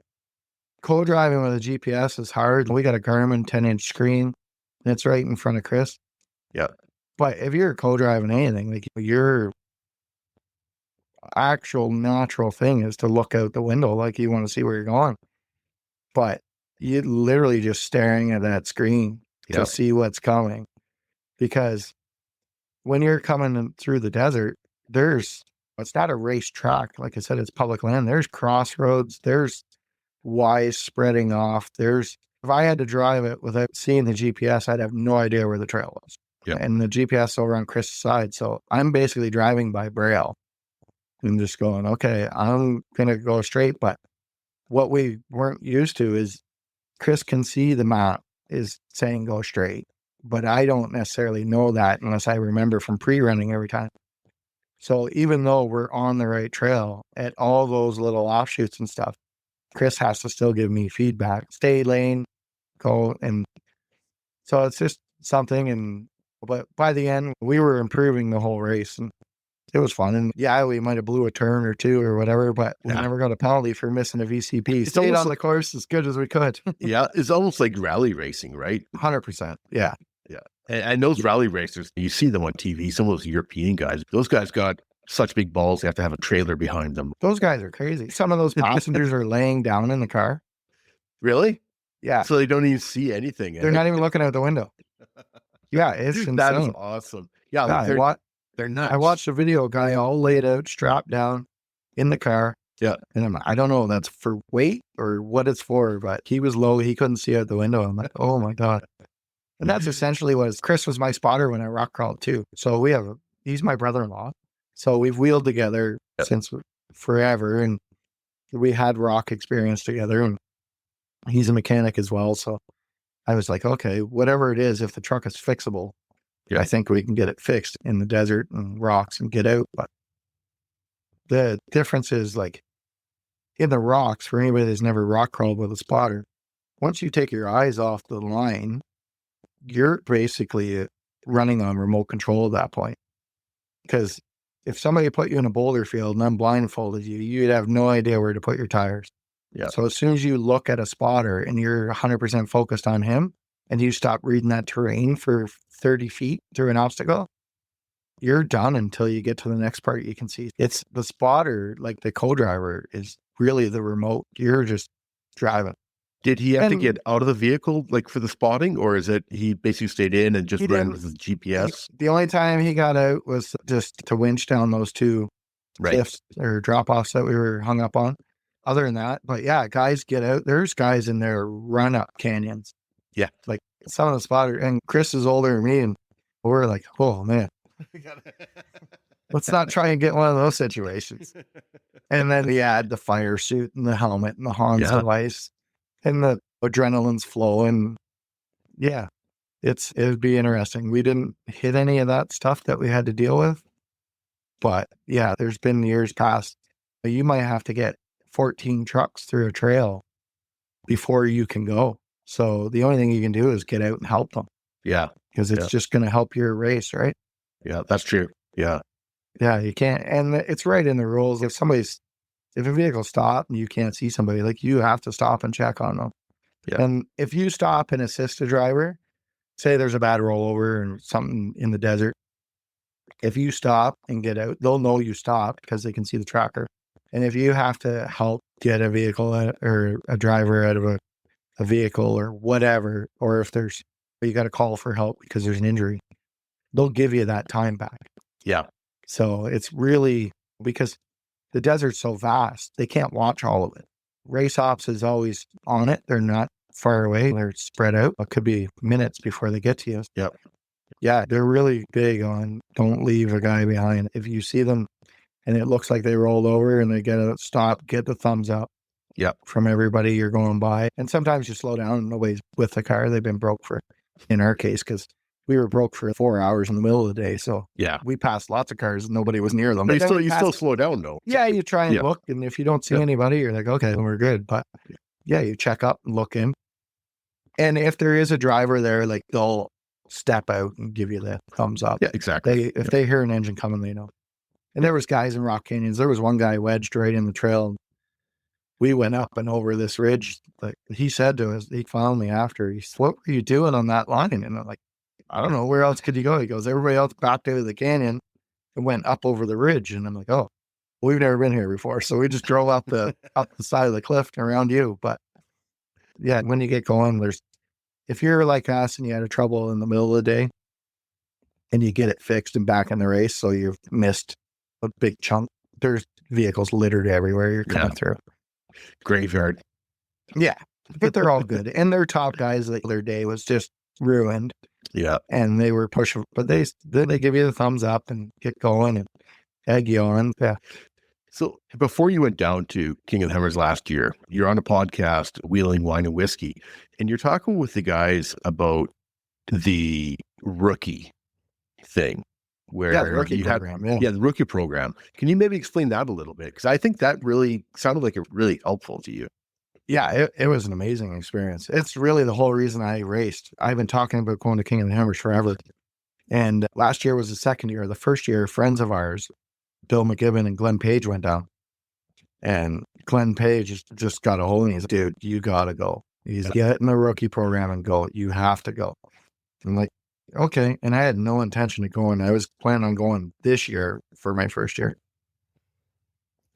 co-driving with a GPS is hard. We got a Garmin 10-inch screen. And it's right in front of Chris. Yeah. But if you're co-driving anything, like your actual natural thing is to look out the window like you want to see where you're going. But you're literally just staring at that screen to see what's coming. Because when you're coming through the desert, it's not a race track. Like I said, it's public land. There's crossroads. There's wise spreading off. If I had to drive it without seeing the GPS, I'd have no idea where the trail was. Yeah. And the GPS is over on Chris' side. So I'm basically driving by braille and just going, okay, I'm going to go straight. But what we weren't used to is Chris can see the map is saying go straight. But I don't necessarily know that unless I remember from pre-running every time. So even though we're on the right trail at all those little offshoots and stuff, Chris has to still give me feedback. Stay lane, go. And so it's just something. But by the end, we were improving the whole race and it was fun. And yeah, we might have blew a turn or two or whatever, but we never got a penalty for missing a VCP. Stayed on the course as good as we could. Yeah, it's almost like rally racing, right? 100%. Yeah. Yeah. And those rally racers, you see them on TV, some of those European guys, those guys got such big balls, they have to have a trailer behind them. Those guys are crazy. Some of those passengers are laying down in the car. Really? Yeah. So they don't even see anything. They're not even looking out the window. Yeah, it's insane. That is awesome. Yeah, they're nuts. I watched a video, guy all laid out, strapped down in the car. Yeah. And I don't know if that's for weight or what it's for, but he was low. He couldn't see out the window. I'm like, oh my God. And that's essentially Chris was my spotter when I rock crawled too. So he's my brother-in-law. So we've wheeled together since forever. And we had rock experience together and he's a mechanic as well. So I was like, okay, whatever it is, if the truck is fixable, I think we can get it fixed in the desert and rocks and get out. But the difference is like in the rocks, for anybody that's never rock crawled with a spotter, once you take your eyes off the line, you're basically running on remote control at that point. Because if somebody put you in a boulder field and then blindfolded you, you'd have no idea where to put your tires. Yeah. So as soon as you look at a spotter and you're 100% focused on him and you stop reading that terrain for 30 feet through an obstacle, you're done until you get to the next part you can see. It's the spotter, like the co-driver, is really the remote. You're just driving. Did he have to get out of the vehicle like for the spotting, or is it he basically stayed in and just ran with his GPS? The only time he got out was just to winch down those two cliffs or drop-offs that we were hung up on. Other than that, but yeah, guys get out. There's guys in there run-up canyons. Yeah. Like some of the spotter, and Chris is older than me, and we're like, oh man, let's not try and get one of those situations. And then we add the fire suit and the helmet and the Hans device. And the adrenaline's flowing. Yeah, it'd be interesting. We didn't hit any of that stuff that we had to deal with. But yeah, there's been years past. You might have to get 14 trucks through a trail before you can go. So the only thing you can do is get out and help them. Yeah. Because it's just going to help your race, right? Yeah, that's true. Yeah. Yeah, you can't. And it's right in the rules. If a vehicle stops and you can't see somebody, like you have to stop and check on them. Yeah. And if you stop and assist a driver, say there's a bad rollover and something in the desert, if you stop and get out, they'll know you stopped because they can see the tracker. And if you have to help get a vehicle or a driver out of a vehicle or whatever, or if you got to call for help because there's an injury, they'll give you that time back. Yeah. So it's really because the desert's so vast, they can't watch all of it. Race ops is always on it. They're not far away. They're spread out. It could be minutes before they get to you. Yep. Yeah, they're really big on don't leave a guy behind. If you see them and it looks like they rolled over and they get a stop, get the thumbs up. Yep. From everybody you're going by. And sometimes you slow down and nobody's with the car. They've been broke in our case, because we were broke for 4 hours in the middle of the day. So yeah, we passed lots of cars and nobody was near them. But you still slow down though. Yeah, you try and look. And if you don't see anybody, you're like, okay, then we're good. But yeah, you check up and look in. And if there is a driver there, like they'll step out and give you the thumbs up. Yeah, exactly. If they hear an engine coming, they know. And there was guys in Rock Canyons. There was one guy wedged right in the trail. We went up and over this ridge. Like he said to us, he found me after. He said, "What were you doing on that line?" And I'm like, "I don't know. Where else could you go?" He goes, "Everybody else backed out of the canyon and went up over the ridge." And I'm like, "Oh, we've never been here before." So we just drove up the side of the cliff and around you. But yeah, when you get going, if you're like us and you had trouble in the middle of the day and you get it fixed and back in the race, so you've missed a big chunk, there's vehicles littered everywhere you're coming through. Graveyard. Yeah, but they're all good. And they're top guys. Their day was just ruined. Yeah. And they were pushing, but they give you the thumbs up and get going and egg you on. Yeah. So before you went down to King of the Hammers last year, you're on a podcast, Wheeling Wine and Whiskey, and you're talking with the guys about the rookie thing. Where the rookie program. The rookie program. Can you maybe explain that a little bit? Because I think that really sounded like it really helpful to you. Yeah, it was an amazing experience. It's really the whole reason I raced. I've been talking about going to King of the Hammers forever. And last year was the second year. The first year, friends of ours, Bill McGibbon and Glenn Page, went down. And Glenn Page just got a hold of me. He's like, "Dude, you got to go. He's get in the rookie program and go. You have to go." I'm like, okay. And I had no intention of going. I was planning on going this year for my first year.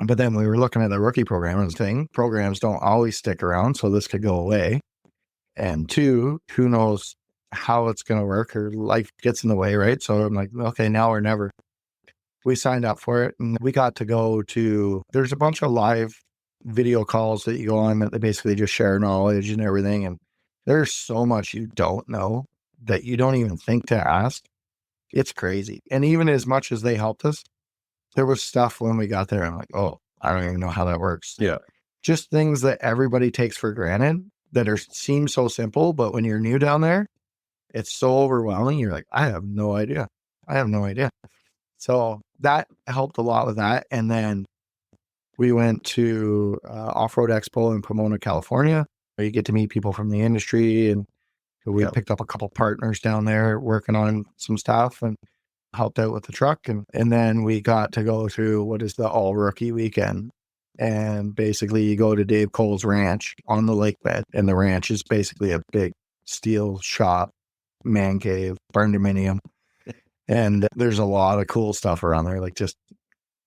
But then we were looking at the rookie program and saying programs don't always stick around, so this could go away. And two, who knows how it's going to work, or life gets in the way, right? So I'm like, okay, now or never. We signed up for it, and we got to go to, there's a bunch of live video calls that you go on that they basically just share knowledge and everything. And there's so much you don't know that you don't even think to ask. It's crazy. And even as much as they helped us, there was stuff when we got there, I'm like, oh, I don't even know how that works. Yeah. Just things that everybody takes for granted that seem so simple, but when you're new down there, it's so overwhelming. You're like, I have no idea. So that helped a lot with that. And then we went to Off-Road Expo in Pomona, California, where you get to meet people from the industry. And we picked up a couple partners down there working on some stuff and helped out with the truck. And then we got to go through what is the all rookie weekend. And basically you go to Dave Cole's ranch on the lake bed. And the ranch is basically a big steel shop, man cave, barn dominium. And there's a lot of cool stuff around there, like just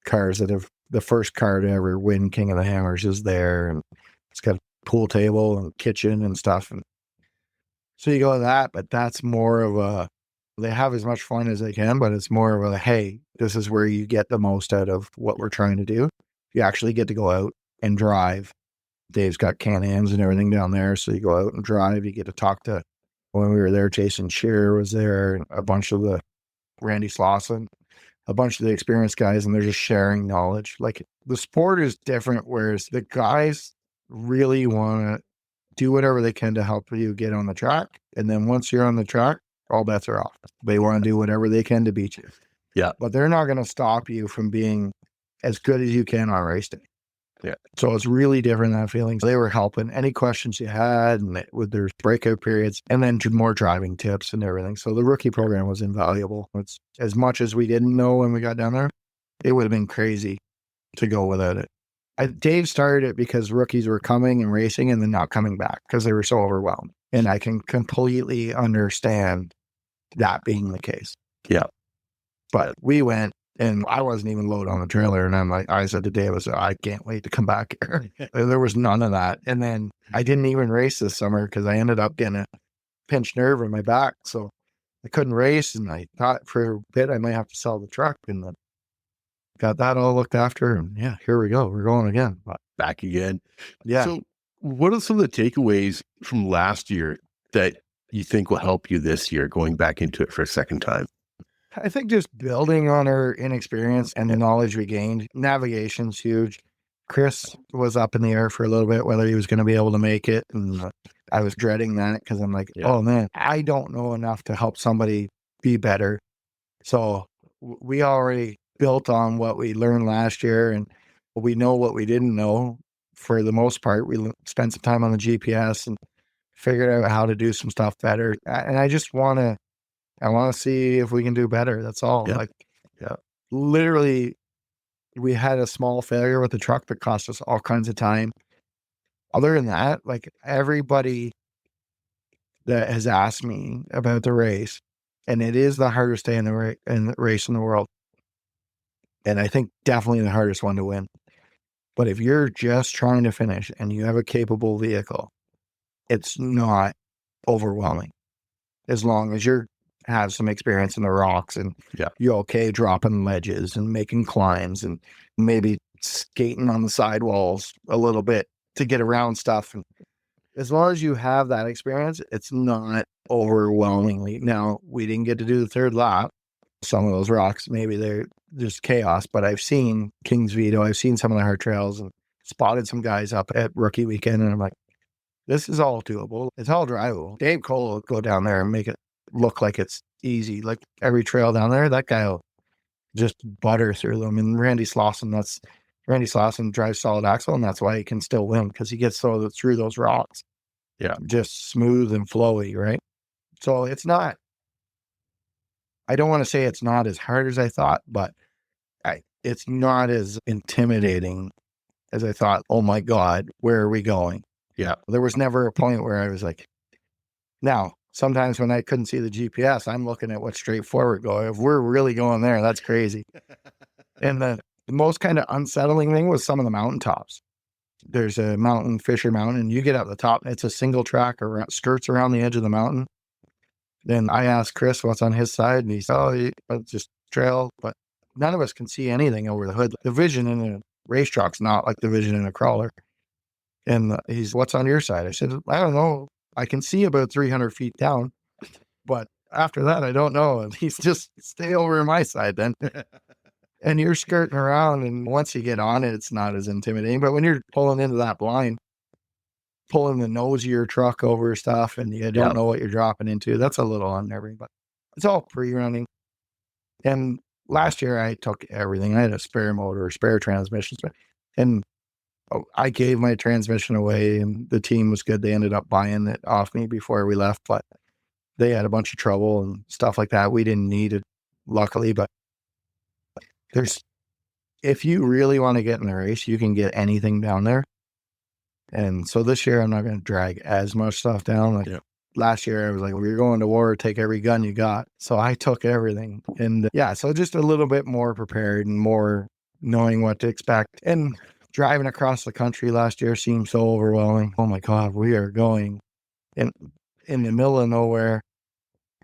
cars that have, the first car to ever win King of the Hammers is there. And it's got a pool table and kitchen and stuff. And so you go to that, but that's more of a, they have as much fun as they can, but it's more of a, hey, this is where you get the most out of what we're trying to do. You actually get to go out and drive. Dave's got Can-Ams and everything down there. So you go out and drive. You get to talk to, when we were there, Jason Shearer was there, and a bunch of the Randy Slauson, a bunch of the experienced guys, and they're just sharing knowledge. Like the sport is different, whereas the guys really want to do whatever they can to help you get on the track. And then once you're on the track, all bets are off. They want to do whatever they can to beat you. Yeah. But they're not going to stop you from being as good as you can on race day. Yeah. So it's really different than feelings. They were helping any questions you had, and with their breakout periods, and then more driving tips and everything. So the rookie program was invaluable. It's as much as we didn't know when we got down there, it would have been crazy to go without it. Dave started it because rookies were coming and racing and then not coming back because they were so overwhelmed. And I can completely understand that being the case. Yeah. But we went, and I wasn't even loaded on the trailer. And I said to Dave, I can't wait to come back here. There was none of that. And then I didn't even race this summer because I ended up getting a pinched nerve in my back. So I couldn't race. And I thought for a bit I might have to sell the truck. And then got that all looked after. And yeah, here we go. We're going again. Back again. Yeah. So what are some of the takeaways from last year that you think will help you this year going back into it for a second time? I think just building on our inexperience and the knowledge we gained. Navigation's huge. Chris was up in the air for a little bit, whether he was going to be able to make it. And I was dreading that because I'm like, oh man, I don't know enough to help somebody be better. So we already built on what we learned last year, and we know what we didn't know for the most part. We spent some time on the GPS and figured out how to do some stuff better. And I just want to see if we can do better. That's all. Yeah. Like, literally, we had a small failure with the truck that cost us all kinds of time. Other than that, like, everybody that has asked me about the race, and it is the hardest day in the race in the world. And I think definitely the hardest one to win. But if you're just trying to finish and you have a capable vehicle, it's not overwhelming. As long as you have some experience in the rocks and you're okay dropping ledges and making climbs and maybe skating on the sidewalls a little bit to get around stuff. And as long as you have that experience, it's not overwhelmingly. Now, we didn't get to do the third lap. Some of those rocks, maybe they're just chaos, but I've seen King's Veto. I've seen some of the hard trails and spotted some guys up at rookie weekend. And I'm like, this is all doable. It's all drivable. Dave Cole will go down there and make it look like it's easy. Like every trail down there, that guy will just butter through them. And Randy Slauson drives solid axle, and that's why he can still win, because he gets through those rocks. Yeah. Just smooth and flowy, right? So it's not, I don't want to say it's not as hard as I thought, but it's not as intimidating as I thought. Oh my God, where are we going? Yeah. There was never a point where I was like, now, sometimes when I couldn't see the GPS, I'm looking at what's straight forward going. If we're really going there, that's crazy. And the most kind of unsettling thing was some of the mountaintops. There's a mountain, Fisher Mountain, and you get up the top, it's a single track around, skirts around the edge of the mountain. Then I asked Chris what's on his side, and he said, it's just trail, but none of us can see anything over the hood. The vision in a race truck's not like the vision in a crawler. And he's, what's on your side? I said, I don't know. I can see about 300 feet down, but after that, I don't know. And he's just, stay over on my side then. And you're skirting around, and once you get on it, it's not as intimidating. But when you're pulling into that blind, pulling the nose of your truck over stuff, and you don't know what you're dropping into, that's a little unnerving, but it's all pre-running. And last year I took everything. I had a spare motor, spare transmissions, and I gave my transmission away, and the team was good. They ended up buying it off me before we left, but they had a bunch of trouble and stuff like that. We didn't need it, luckily, but if you really want to get in the race, you can get anything down there. And so this year, I'm not going to drag as much stuff down. Last year, I was like, we're going to war, take every gun you got. So I took everything. And so just a little bit more prepared and more knowing what to expect. And driving across the country last year seemed so overwhelming. Oh my God, we are going in the middle of nowhere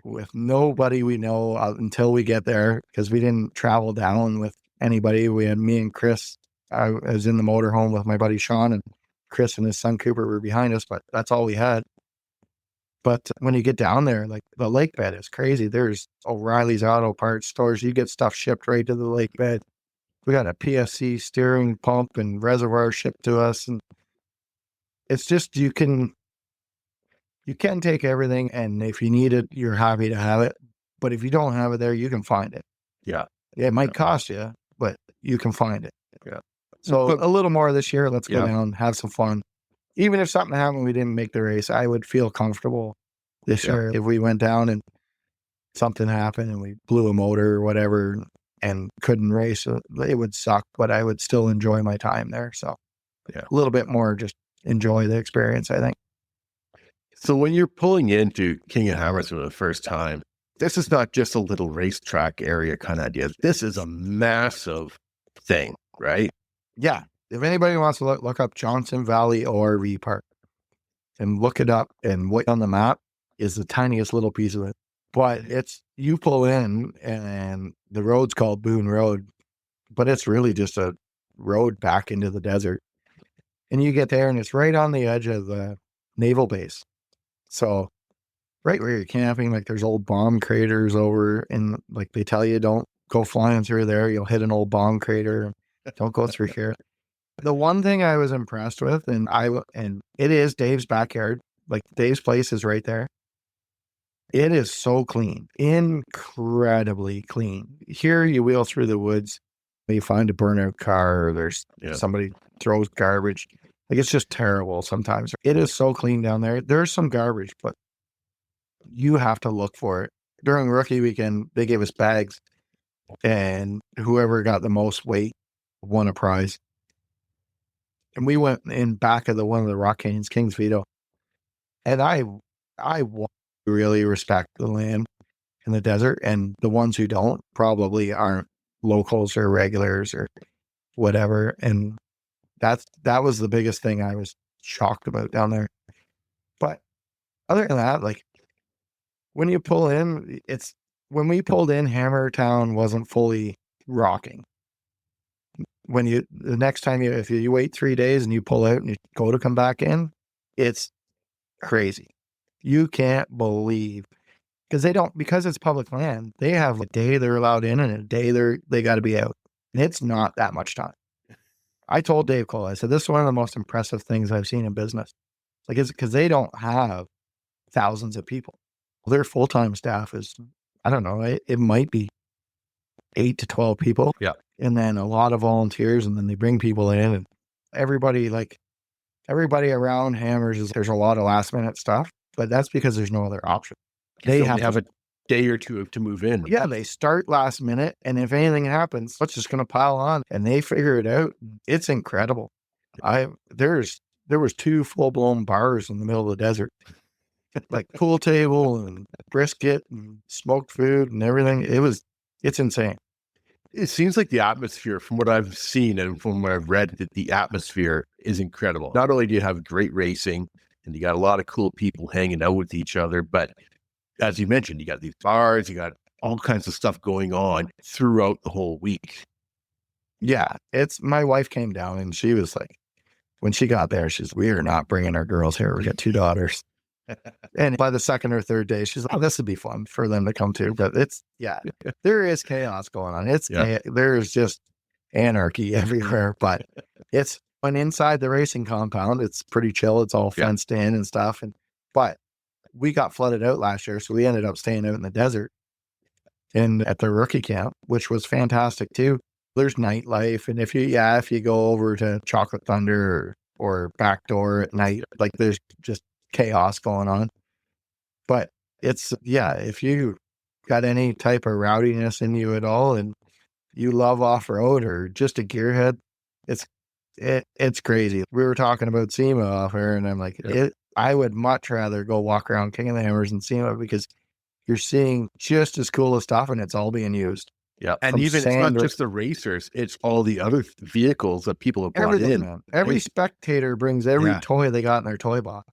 with nobody we know until we get there, because we didn't travel down with anybody. We had me and Chris. I was in the motorhome with my buddy Sean, and Chris and his son Cooper were behind us, but that's all we had. But when you get down there, like, the lake bed is crazy. There's O'Reilly's auto parts stores. You get stuff shipped right to the lake bed. We got a PSC steering pump and reservoir shipped to us. And it's just, you can take everything, and if you need it, you're happy to have it. But if you don't have it there, you can find it. Yeah. It might cost you, but you can find it. Yeah. So a little more this year. Let's go down, have some fun. Even if something happened, we didn't make the race, I would feel comfortable this year. If we went down and something happened and we blew a motor or whatever and couldn't race, it would suck, but I would still enjoy my time there. So a little bit more, just enjoy the experience, I think. So when you're pulling into King of Hammers for the first time, this is not just a little racetrack area kind of idea. This is a massive thing, right? Yeah. If anybody wants to look up Johnson Valley ORV Park and look it up, and what on the map is the tiniest little piece of it. But you pull in, and the road's called Boone Road, but it's really just a road back into the desert. And you get there, and it's right on the edge of the naval base. So right where you're camping, like, there's old bomb craters over, and like, they tell you, don't go flying through there. You'll hit an old bomb crater. Don't go through here. The one thing I was impressed with, and it is Dave's backyard. Like, Dave's place is right there. It is so clean, incredibly clean. Here, you wheel through the woods, you find a burnout car, or there's somebody throws garbage. Like, it's just terrible sometimes. It is so clean down there. There's some garbage, but you have to look for it. During rookie weekend, they gave us bags, and whoever got the most weight won a prize. And we went in back of one of the rock canyons, King's Vito. And I really respect the land in the desert, and the ones who don't probably aren't locals or regulars or whatever. And that was the biggest thing I was shocked about down there. But other than that, like, when you pull in, when we pulled in, Hammertown wasn't fully rocking. The next time if you wait 3 days and you pull out and you go to come back in, it's crazy. You can't believe, because it's public land, they have a day they're allowed in and a day they got to be out. And it's not that much time. I told Dave Cole, I said, this is one of the most impressive things I've seen in business. Like, it's because they don't have thousands of people. Their full-time staff is, I don't know, it might be 8 to 12 people. Yeah. And then a lot of volunteers, and then they bring people in, and everybody around Hammers there's a lot of last minute stuff, but that's because there's no other option. They have a day or two to move in. Yeah, they start last minute, and if anything happens, it's just going to pile on, and they figure it out. It's incredible. There was 2 full-blown bars in the middle of the desert, like pool table and brisket and smoked food and everything. It's insane. It seems like the atmosphere, from what I've seen and from what I've read, that the atmosphere is incredible. Not only do you have great racing and you got a lot of cool people hanging out with each other, but as you mentioned, you got these bars, you got all kinds of stuff going on throughout the whole week. Yeah, my wife came down and she was like, when she got there, she's, we are not bringing our girls here. We got 2 daughters. And by the second or third day, she's like, oh, this would be fun for them to come to. But there is chaos going on. There's just anarchy everywhere. But when inside the racing compound, it's pretty chill. It's all fenced in and stuff. But we got flooded out last year, so we ended up staying out in the desert and at the rookie camp, which was fantastic too. There's nightlife, and if you go over to Chocolate Thunder or Backdoor at night, like, there's just chaos going on. But if you got any type of rowdiness in you at all, and you love off-road or just a gearhead, it's crazy. We were talking about SEMA off air, and I'm like, I would much rather go walk around King of the Hammers and SEMA, because you're seeing just as cool of stuff, and it's all being used. Yeah, and even it's not just the racers; it's all the other vehicles that people have brought in. Man. Every spectator brings every toy they got in their toy box.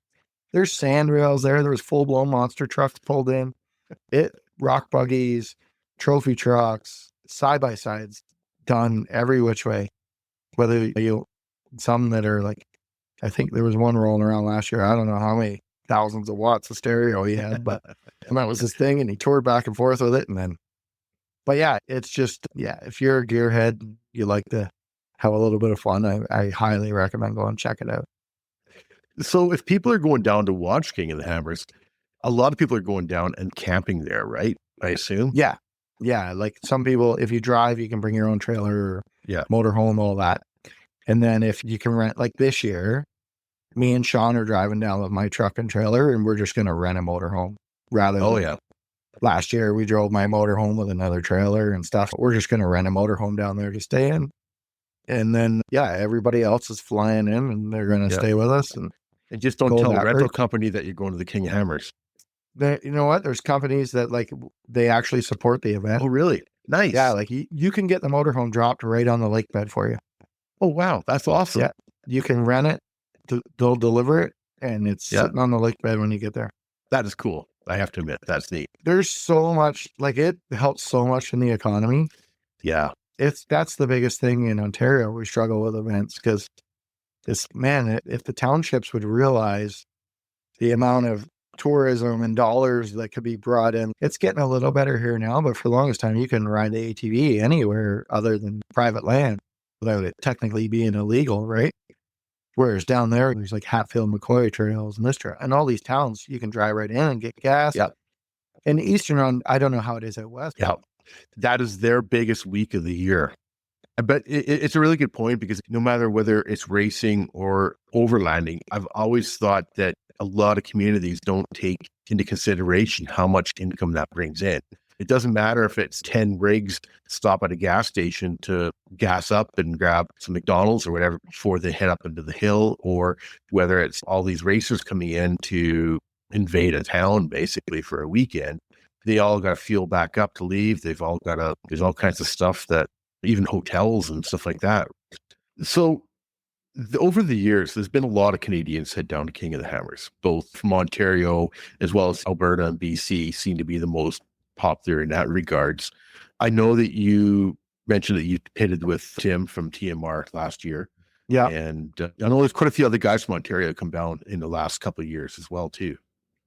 There's sand rails there. There was full-blown monster trucks pulled in. Rock buggies, trophy trucks, side-by-sides done every which way. Whether some that are like, I think there was one rolling around last year. I don't know how many thousands of watts of stereo he had, but and that was his thing, and he toured back and forth with it. But yeah, it's just, if you're a gearhead, you like to have a little bit of fun, I highly recommend going and check it out. So if people are going down to watch King of the Hammers, a lot of people are going down and camping there, right? I assume. Yeah. Like, some people, if you drive, you can bring your own trailer or motorhome, all that. And then if you can rent, like this year, me and Sean are driving down with my truck and trailer, and we're just going to rent a motorhome rather than last year we drove my motorhome with another trailer and stuff. We're just going to rent a motorhome down there to stay in. And then, everybody else is flying in, and they're going to stay with us. And just don't tell the rental company that you're going to the King of Hammers. You know what? There's companies that, like, they actually support the event. Oh, really? Nice. Yeah, like you can get the motorhome dropped right on the lake bed for you. Oh, wow. That's awesome. Yeah, you can rent it. They'll deliver it, and it's sitting on the lake bed when you get there. That is cool. I have to admit, that's neat. There's so much, like, it helps so much in the economy. Yeah. That's the biggest thing in Ontario. We struggle with events because if the townships would realize the amount of tourism and dollars that could be brought in, it's getting a little better here now, but for the longest time, you can ride the ATV anywhere other than private land without it technically being illegal, right? Whereas down there's like Hatfield, McCoy trails and and all these towns, you can drive right in and get gas. Yep. And Eastern, I don't know how it is out west. Yeah. That is their biggest week of the year. But it's a really good point, because no matter whether it's racing or overlanding, I've always thought that a lot of communities don't take into consideration how much income that brings in. It doesn't matter if it's 10 rigs stop at a gas station to gas up and grab some McDonald's or whatever before they head up into the hill, or whether it's all these racers coming in to invade a town basically for a weekend. They all got to fuel back up to leave. There's all kinds of stuff, that even hotels and stuff like that. So over the years, there's been a lot of Canadians head down to King of the Hammers, both from Ontario as well as Alberta and BC seem to be the most popular in that regards. I know that you mentioned that you pitted with Tim from TMR last year. Yeah. And I know there's quite a few other guys from Ontario come down in the last couple of years as well, too.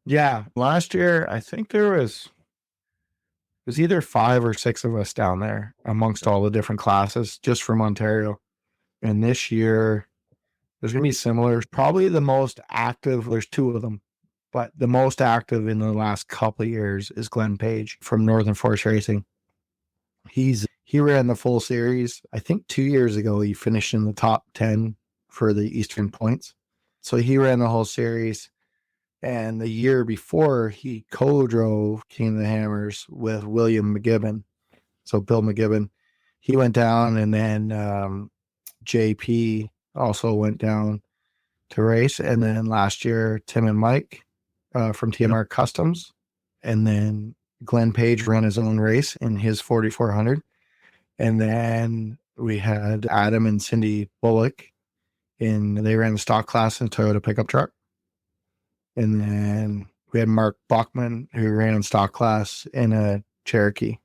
Yeah. Last year, I think there was either 5 or 6 of us down there amongst all the different classes just from Ontario. And this year, there's going to be similar. Probably the most active, there's 2 of them, but the most active in the last couple of years is Glenn Page from Northern Force Racing. He ran the full series. I think 2 years ago, he finished in the top 10 for the Eastern Points. So he ran the whole series. And the year before, he co-drove King of the Hammers with William McGibbon. So Bill McGibbon, he went down, and then JP also went down to race. And then last year, Tim and Mike from TMR Customs. And then Glenn Page ran his own race in his 4400. And then we had Adam and Cindy Bullock, and they ran the stock class in a Toyota pickup truck. And then we had Mark Bachman, who ran in stock class in a Cherokee.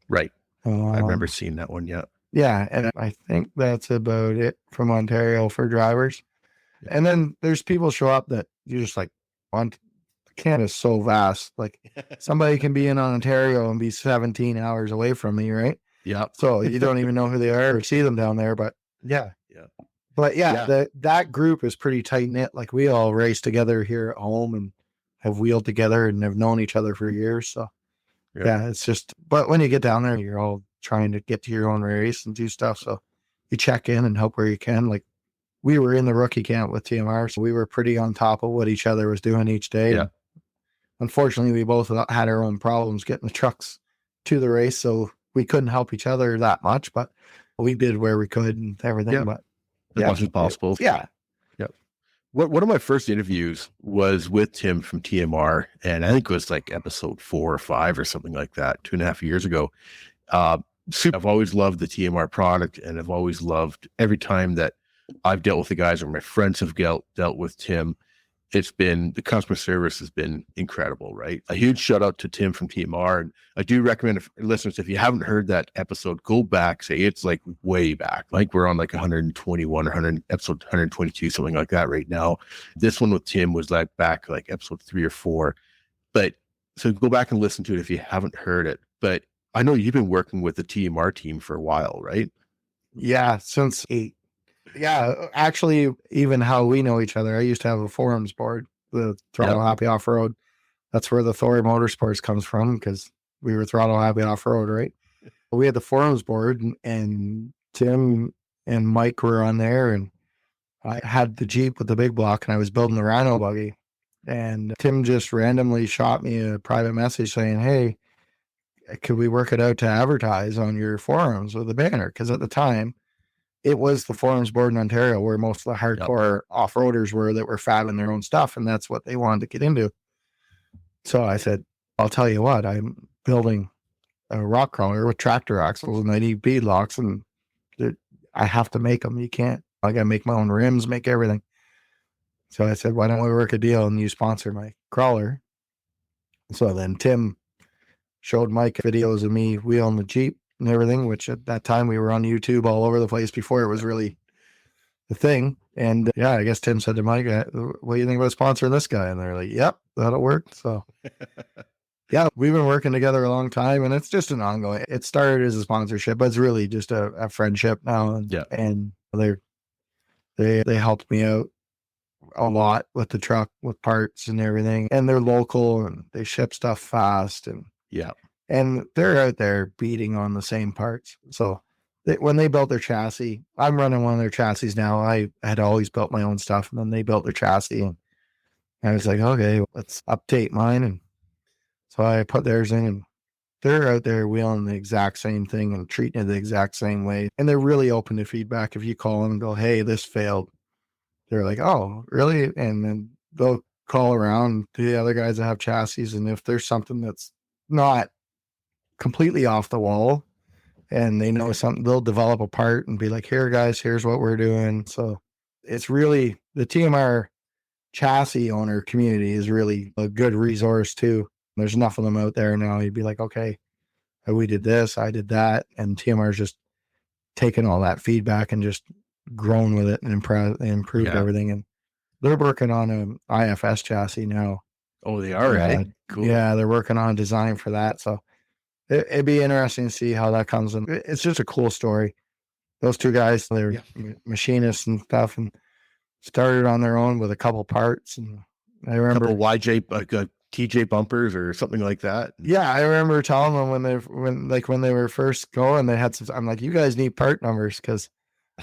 Right. I remember seeing that one. Yeah. Yeah. And I think that's about it from Ontario for drivers. Yeah. And then there's people show up that you're just like, Canada's so vast. Like somebody can be in Ontario and be 17 hours away from me, right? Yeah. So you don't even know who they are or see them down there. But yeah. Yeah. But yeah. That group is pretty tight knit. Like we all race together here at home and have wheeled together and have known each other for years. So yeah, it's just, but when you get down there, you're all trying to get to your own race and do stuff. So you check in and help where you can. Like we were in the rookie camp with TMR, so we were pretty on top of what each other was doing each day. Yeah. And unfortunately, we both had our own problems getting the trucks to the race, so we couldn't help each other that much, but we did where we could and everything. Yeah. But as much as possible. Yeah. Yep. One of my first interviews was with Tim from TMR, and I think it was like episode 4 or 5 or something like that, 2.5 years ago. I've always loved the TMR product, and I've always loved every time that I've dealt with the guys or my friends have dealt with Tim. It's been, the customer service has been incredible, right? A huge shout out to Tim from TMR. And I do recommend listeners, if you haven't heard that episode, go back, say it's like way back. Like we're on like 121 or episode 122, something like that right now. This one with Tim was like back like episode 3 or 4. But so go back and listen to it if you haven't heard it. But I know you've been working with the TMR team for a while, right? Yeah, since 8. Yeah, actually, even how we know each other, I used to have a forums board, the Throttle Happy Off-Road. That's where the Thor Motorsports comes from, because we were Throttle Happy Off-Road, right? We had the forums board, and Tim and Mike were on there, and I had the Jeep with the big block, and I was building the Rhino buggy. And Tim just randomly shot me a private message saying, hey, could we work it out to advertise on your forums with a banner? Because at the time, it was the forums board in Ontario where most of the hardcore off-roaders were that were fabbing their own stuff, and that's what they wanted to get into. So I said, I'll tell you what, I'm building a rock crawler with tractor axles and I need bead locks, and I have to make them. You can't. I got to make my own rims, make everything. So I said, why don't we work a deal and you sponsor my crawler? So then Tim showed Mike videos of me wheeling the Jeep and everything, which at that time we were on YouTube all over the place before it was really the thing. And yeah, I guess Tim said to Mike, what do you think about sponsoring this guy? And they're like, yep, that'll work. So yeah, we've been working together a long time, and it's just an ongoing, it started as a sponsorship, but it's really just a friendship now. And they helped me out a lot with the truck, with parts and everything. And they're local and they ship stuff fast, and they're out there beating on the same parts. So when they built their chassis, I'm running one of their chassis now. I had always built my own stuff, and then they built their chassis, and I was like, okay, let's update mine. And so I put theirs in, and they're out there wheeling the exact same thing and treating it the exact same way. And they're really open to feedback. If you call them and go, hey, this failed, they're like, oh, really? And then they'll call around to the other guys that have chassis. And if there's something that's not completely off the wall and they know something, they'll develop a part and be like, here, guys, here's what we're doing. So it's really the TMR chassis owner community is really a good resource too. There's enough of them out there now. You'd be like, okay, we did this, I did that. And TMR's just taken all that feedback and just grown with it and improved everything. And they're working on an IFS chassis now. Oh, they are, right? Cool. Yeah, they're working on design for that. So it'd be interesting to see how that comes in. It's just a cool story. Those two guys, they're machinists and stuff, and started on their own with a couple parts. And I remember a couple YJ, TJ bumpers or something like that. Yeah, I remember telling them when they were first going, they had some. I'm like, you guys need part numbers because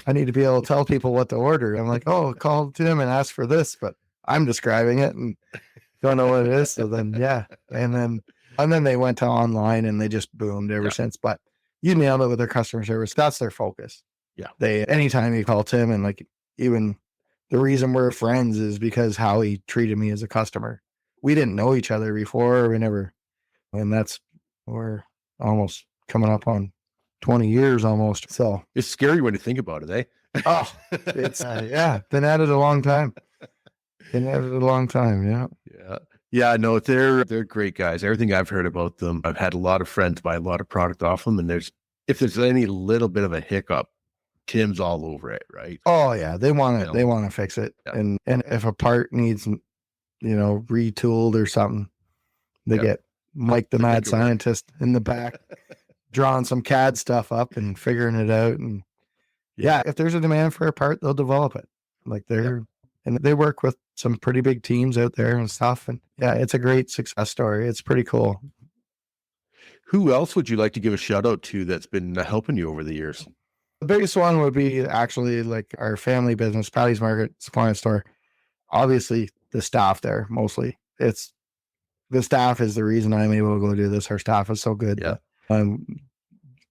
I need to be able to tell people what to order. I'm like, oh, call Tim and ask for this, but I'm describing it and don't know what it is. So then, and then they went to online and they just boomed ever since. But you nailed it with their customer service. That's their focus. Yeah. Anytime you call Tim, and like even the reason we're friends is because how he treated me as a customer. We didn't know each other before. And we're almost coming up on 20 years almost. So it's scary when you think about it, eh? Oh, it's, been at it a long time. Yeah, no, they're great guys. Everything I've heard about them, I've had a lot of friends buy a lot of product off them. And if there's any little bit of a hiccup, Tim's all over it, right? Oh yeah. They want to fix it. Yeah. And if a part needs, retooled or something, they get Mike the mad scientist in the back drawing some CAD stuff up and figuring it out. And if there's a demand for a part, they'll develop it. Like and they work with some pretty big teams out there and stuff. And it's a great success story. It's pretty cool. Who else would you like to give a shout out to that's been helping you over the years? The biggest one would be actually like our family business, Patty's Market Supply Store. Obviously the staff there, mostly. It's the staff is the reason I'm able to go do this. Our staff is so good. Yeah. I'm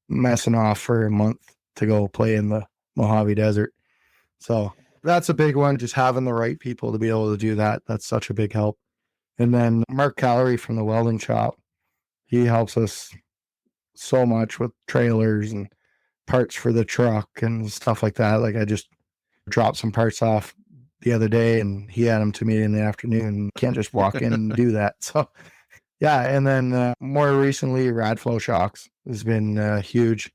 messing off for a month to go play in the Mojave Desert. So that's a big one. Just having the right people to be able to do that. That's such a big help. And then Mark Callery from the welding shop, he helps us so much with trailers and parts for the truck and stuff like that. Like I just dropped some parts off the other day and he had them to me in the afternoon. Can't just walk in and do that. So and then more recently, Radflow Shocks has been huge.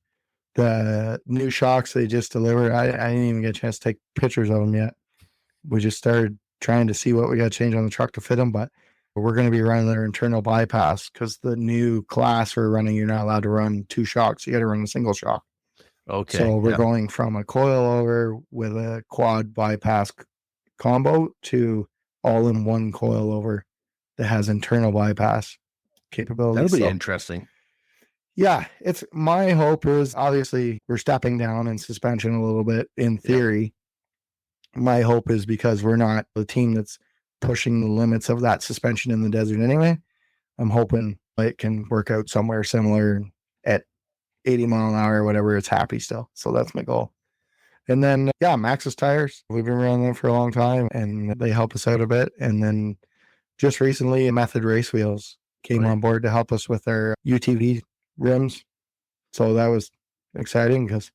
The new shocks they just delivered, I didn't even get a chance to take pictures of them yet. We just started trying to see what we got to change on the truck to fit them, but we're going to be running their internal bypass because the new class we're running, you're not allowed to run two shocks. You got to run a single shock. Okay. So we're going from a coilover with a quad bypass combo to all in one coilover that has internal bypass capability. That'll be interesting. Yeah, it's my hope is obviously we're stepping down in suspension a little bit in theory. My hope is because we're not the team that's pushing the limits of that suspension in the desert anyway. I'm hoping it can work out somewhere similar at 80 mile an hour, whatever. It's happy still. So that's my goal. And then, Maxxis tires. We've been running them for a long time and they help us out a bit. And then just recently, Method Race Wheels came on board to help us with our UTV rims. So that was exciting because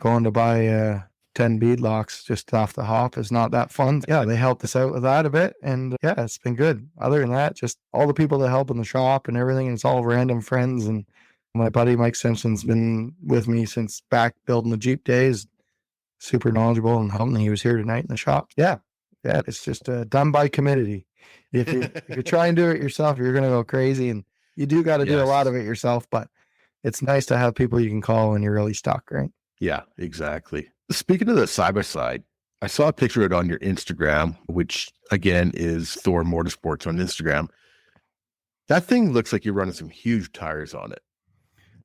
going to buy 10 bead locks just off the hop is not that fun. Yeah, they helped us out with that a bit. And it's been good. Other than that, just all the people that help in the shop and everything. It's all random friends. And my buddy Mike Simpson's been with me since back building the Jeep days. Super knowledgeable and helping. He was here tonight in the shop. Yeah, it's just done by committee. If you try and do it yourself, you're going to go crazy. And you do got to do a lot of it yourself, but it's nice to have people you can call when you're really stuck, right? Yeah, exactly. Speaking of the side-by-side, I saw a picture of it on your Instagram, which again is Thor Motorsports on Instagram. That thing looks like you're running some huge tires on it.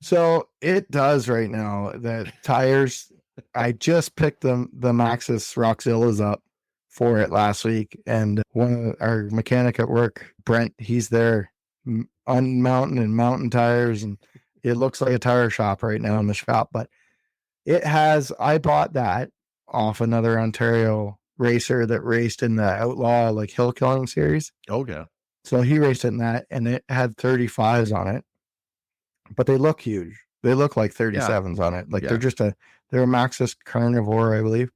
So it does right now. The tires, I just picked the Maxxis Roxillas up for it last week. And one of our mechanic at work, Brent, he's there unmounting and mountain tires. And it looks like a tire shop right now in the shop. But I bought that off another Ontario racer that raced in the Outlaw, like hill killing series. Oh, yeah. So he raced in that and it had 35s on it, but they look huge. They look like 37s on it. Like they're a Maxxis Carnivore, I believe.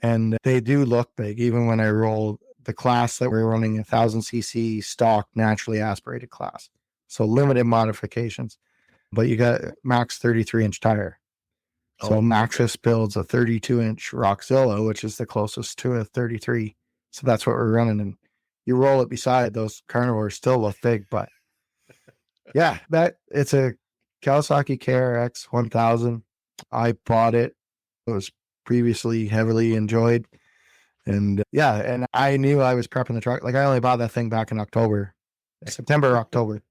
And they do look big. Even when I roll the class that we're running, 1000cc stock, naturally aspirated class. So limited modifications, but you got max 33-inch tire. So Maxxis builds a 32-inch Roxilla, which is the closest to a 33. So that's what we're running. And you roll it beside those Carnivores, still look big, but yeah, it's a Kawasaki KRX 1000. I bought it. It was previously heavily enjoyed. And and I knew I was prepping the truck. Like I only bought that thing back in September, October.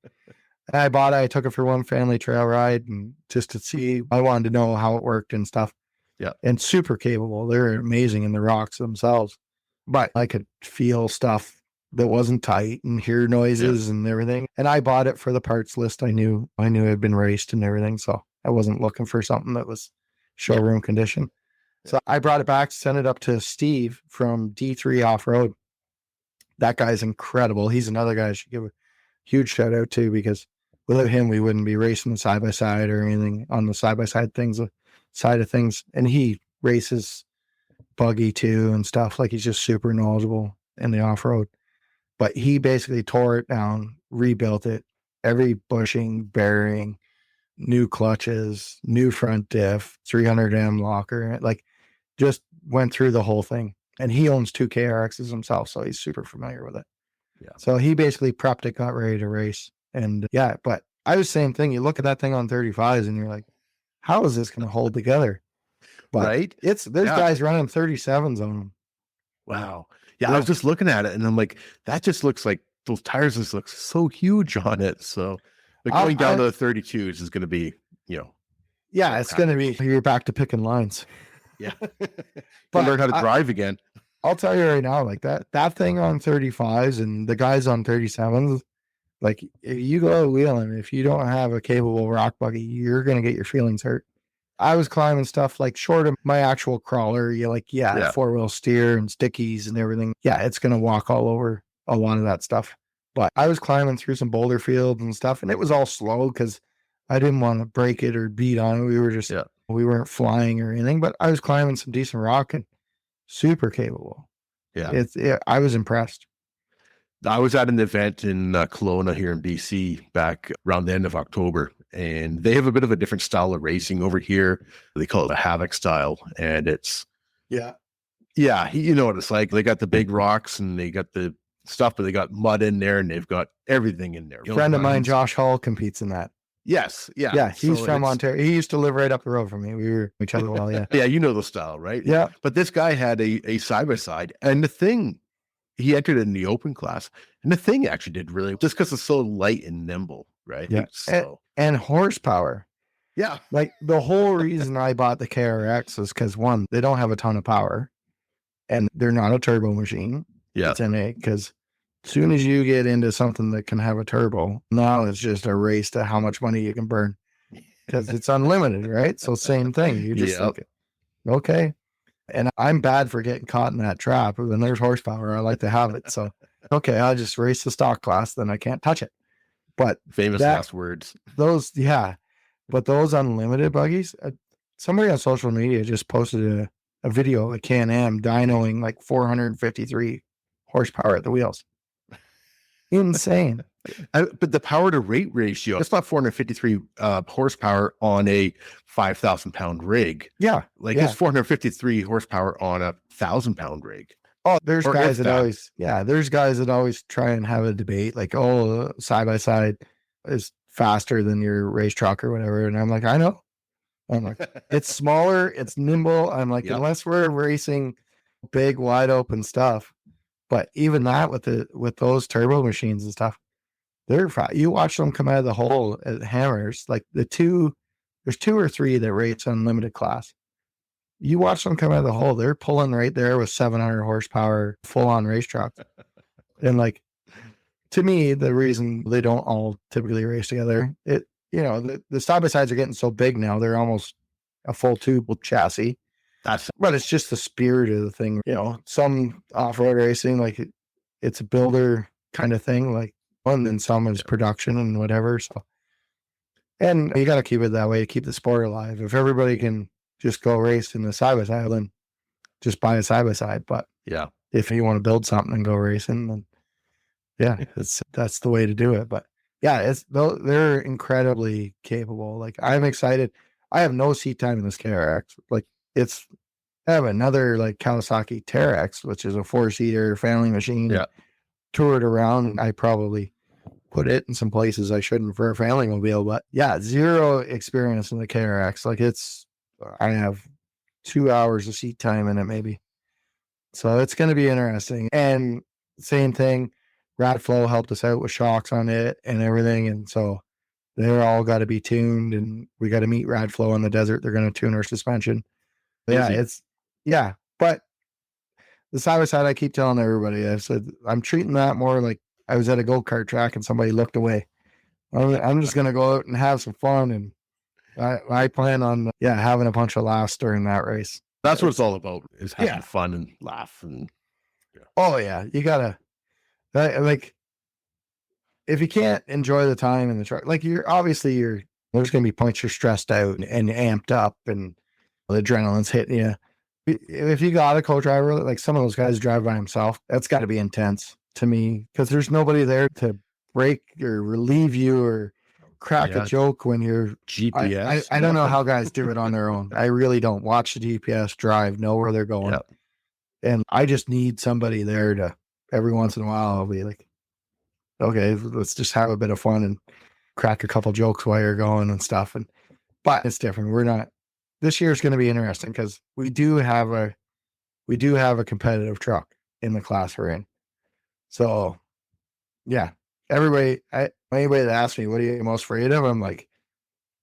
And I bought it. I took it for one family trail ride and just to see. I wanted to know how it worked and stuff. Yeah. And super capable. They're amazing in the rocks themselves. But I could feel stuff that wasn't tight and hear noises and everything. And I bought it for the parts list. I knew it had been raced and everything. So I wasn't looking for something that was showroom condition. So I brought it back, sent it up to Steve from D3 Off-Road. That guy's incredible. He's another guy I should give a huge shout out to, because without him, we wouldn't be racing the side-by-side or anything on the side-by-side side of things. And he races buggy too and stuff. Like he's just super knowledgeable in the off-road. But he basically tore it down, rebuilt it, every bushing, bearing, new clutches, new front diff, 300M locker, like just went through the whole thing. And he owns 2 KRXs himself, so he's super familiar with it. Yeah. So he basically prepped it, got ready to race. And but I was same thing. You look at that thing on 35s and you're like, how is this going to hold together? But right? There's guys running 37s on them. Wow. Yeah, I was just looking at it and I'm like, that just looks like those tires just look so huge on it. So going down to the 32s is going to be, it's going to be, you're back to picking lines. Yeah. But learn how to drive again. I'll tell you right now, like that thing on 35s and the guys on 37s, like if you go wheeling, if you don't have a capable rock buggy, you're going to get your feelings hurt. I was climbing stuff like short of my actual crawler. You're like, 4-wheel steer and stickies and everything. Yeah, it's going to walk all over a lot of that stuff. But I was climbing through some boulder fields and stuff, and it was all slow because I didn't want to break it or beat on it. We were just, we weren't flying or anything, but I was climbing some decent rock and super capable. Yeah. I was impressed. I was at an event in Kelowna here in BC back around the end of October, and they have a bit of a different style of racing over here. They call it a Havoc style, and it's you know what it's like. They got the big rocks and they got the stuff, but they got mud in there and they've got everything in there. A friend of mine, Josh Hall, competes in that. Yes, he's from Ontario. He used to live right up the road from me. We were each other well, yeah, you know the style, right? Yeah, but this guy had a side by side, and the thing. He entered in the open class, and the thing actually did really, just because it's so light and nimble, right? Yeah, and horsepower. Yeah, like the whole reason I bought the KRX is because one, they don't have a ton of power, and they're not a turbo machine. Yeah, it's because as soon as you get into something that can have a turbo, now it's just a race to how much money you can burn because it's unlimited, right? So same thing. You just think, okay. And I'm bad for getting caught in that trap. When there's horsepower, I like to have it. So, okay, I'll just race the stock class, then I can't touch it. But famous last words. But those unlimited buggies, somebody on social media just posted a video of Can-Am dynoing like 453 horsepower at the wheels. Insane. But the power to rate ratio, it's not 453 horsepower on a 5,000 pound rig. Yeah. It's 453 horsepower on a 1,000-pound rig. Oh, there's guys that always try and have a debate like, oh, side by side is faster than your race truck or whatever. And I'm like, I know. I'm like, it's smaller, it's nimble. I'm like, unless we're racing big, wide open stuff. But even that with those turbo machines and stuff, you watch them come out of the hole at hammers, like the two there's 2 or 3 that race unlimited class. You watch them come out of the hole, they're pulling right there with 700 horsepower, full on race truck. And like, to me, the reason they don't all typically race together, the side by sides are getting so big now, they're almost a full tube chassis. But it's just the spirit of the thing. Some off-road racing, like it's a builder kind of thing, like, and then some is production and whatever. So, and you got to keep it that way to keep the sport alive. If everybody can just go race in the side by side, then just buy a side by side. But if you want to build something and go racing, then that's the way to do it. But they're incredibly capable. Like, I'm excited. I have no seat time in this KRX. Like, I have another like Kawasaki Terex, which is a 4-seater family machine. Yeah. Toured around. I probably put it in some places I shouldn't for a family mobile, but zero experience in the KRX. Like, I have 2 hours of seat time in it, maybe. So it's going to be interesting. And same thing, Radflow helped us out with shocks on it and everything. And so they're all got to be tuned, and we got to meet Radflow on the desert. They're going to tune our suspension. But the side by side, I keep telling everybody, I said, I'm treating that more like I was at a go-kart track and somebody looked away. I'm just going to go out and have some fun. And I plan on, having a bunch of laughs during that race. That's what it's all about, is having fun and laugh. And you gotta, like, if you can't enjoy the time in the truck, like, there's going to be points you're stressed out and amped up and the adrenaline's hitting you. If you got a co-driver, like some of those guys drive by himself, that's got to be intense to me, because there's nobody there to break or relieve you or crack a joke when you're GPS. I don't know how guys do it on their own. I really don't. Watch the GPS, drive, know where they're going. Yep. And I just need somebody there to, every once in a while, I'll be like, okay, let's just have a bit of fun and crack a couple jokes while you're going and stuff. But it's different. This year is going to be interesting because we do have a competitive truck in the class we're in. So anybody that asks me, what are you most afraid of? I'm like,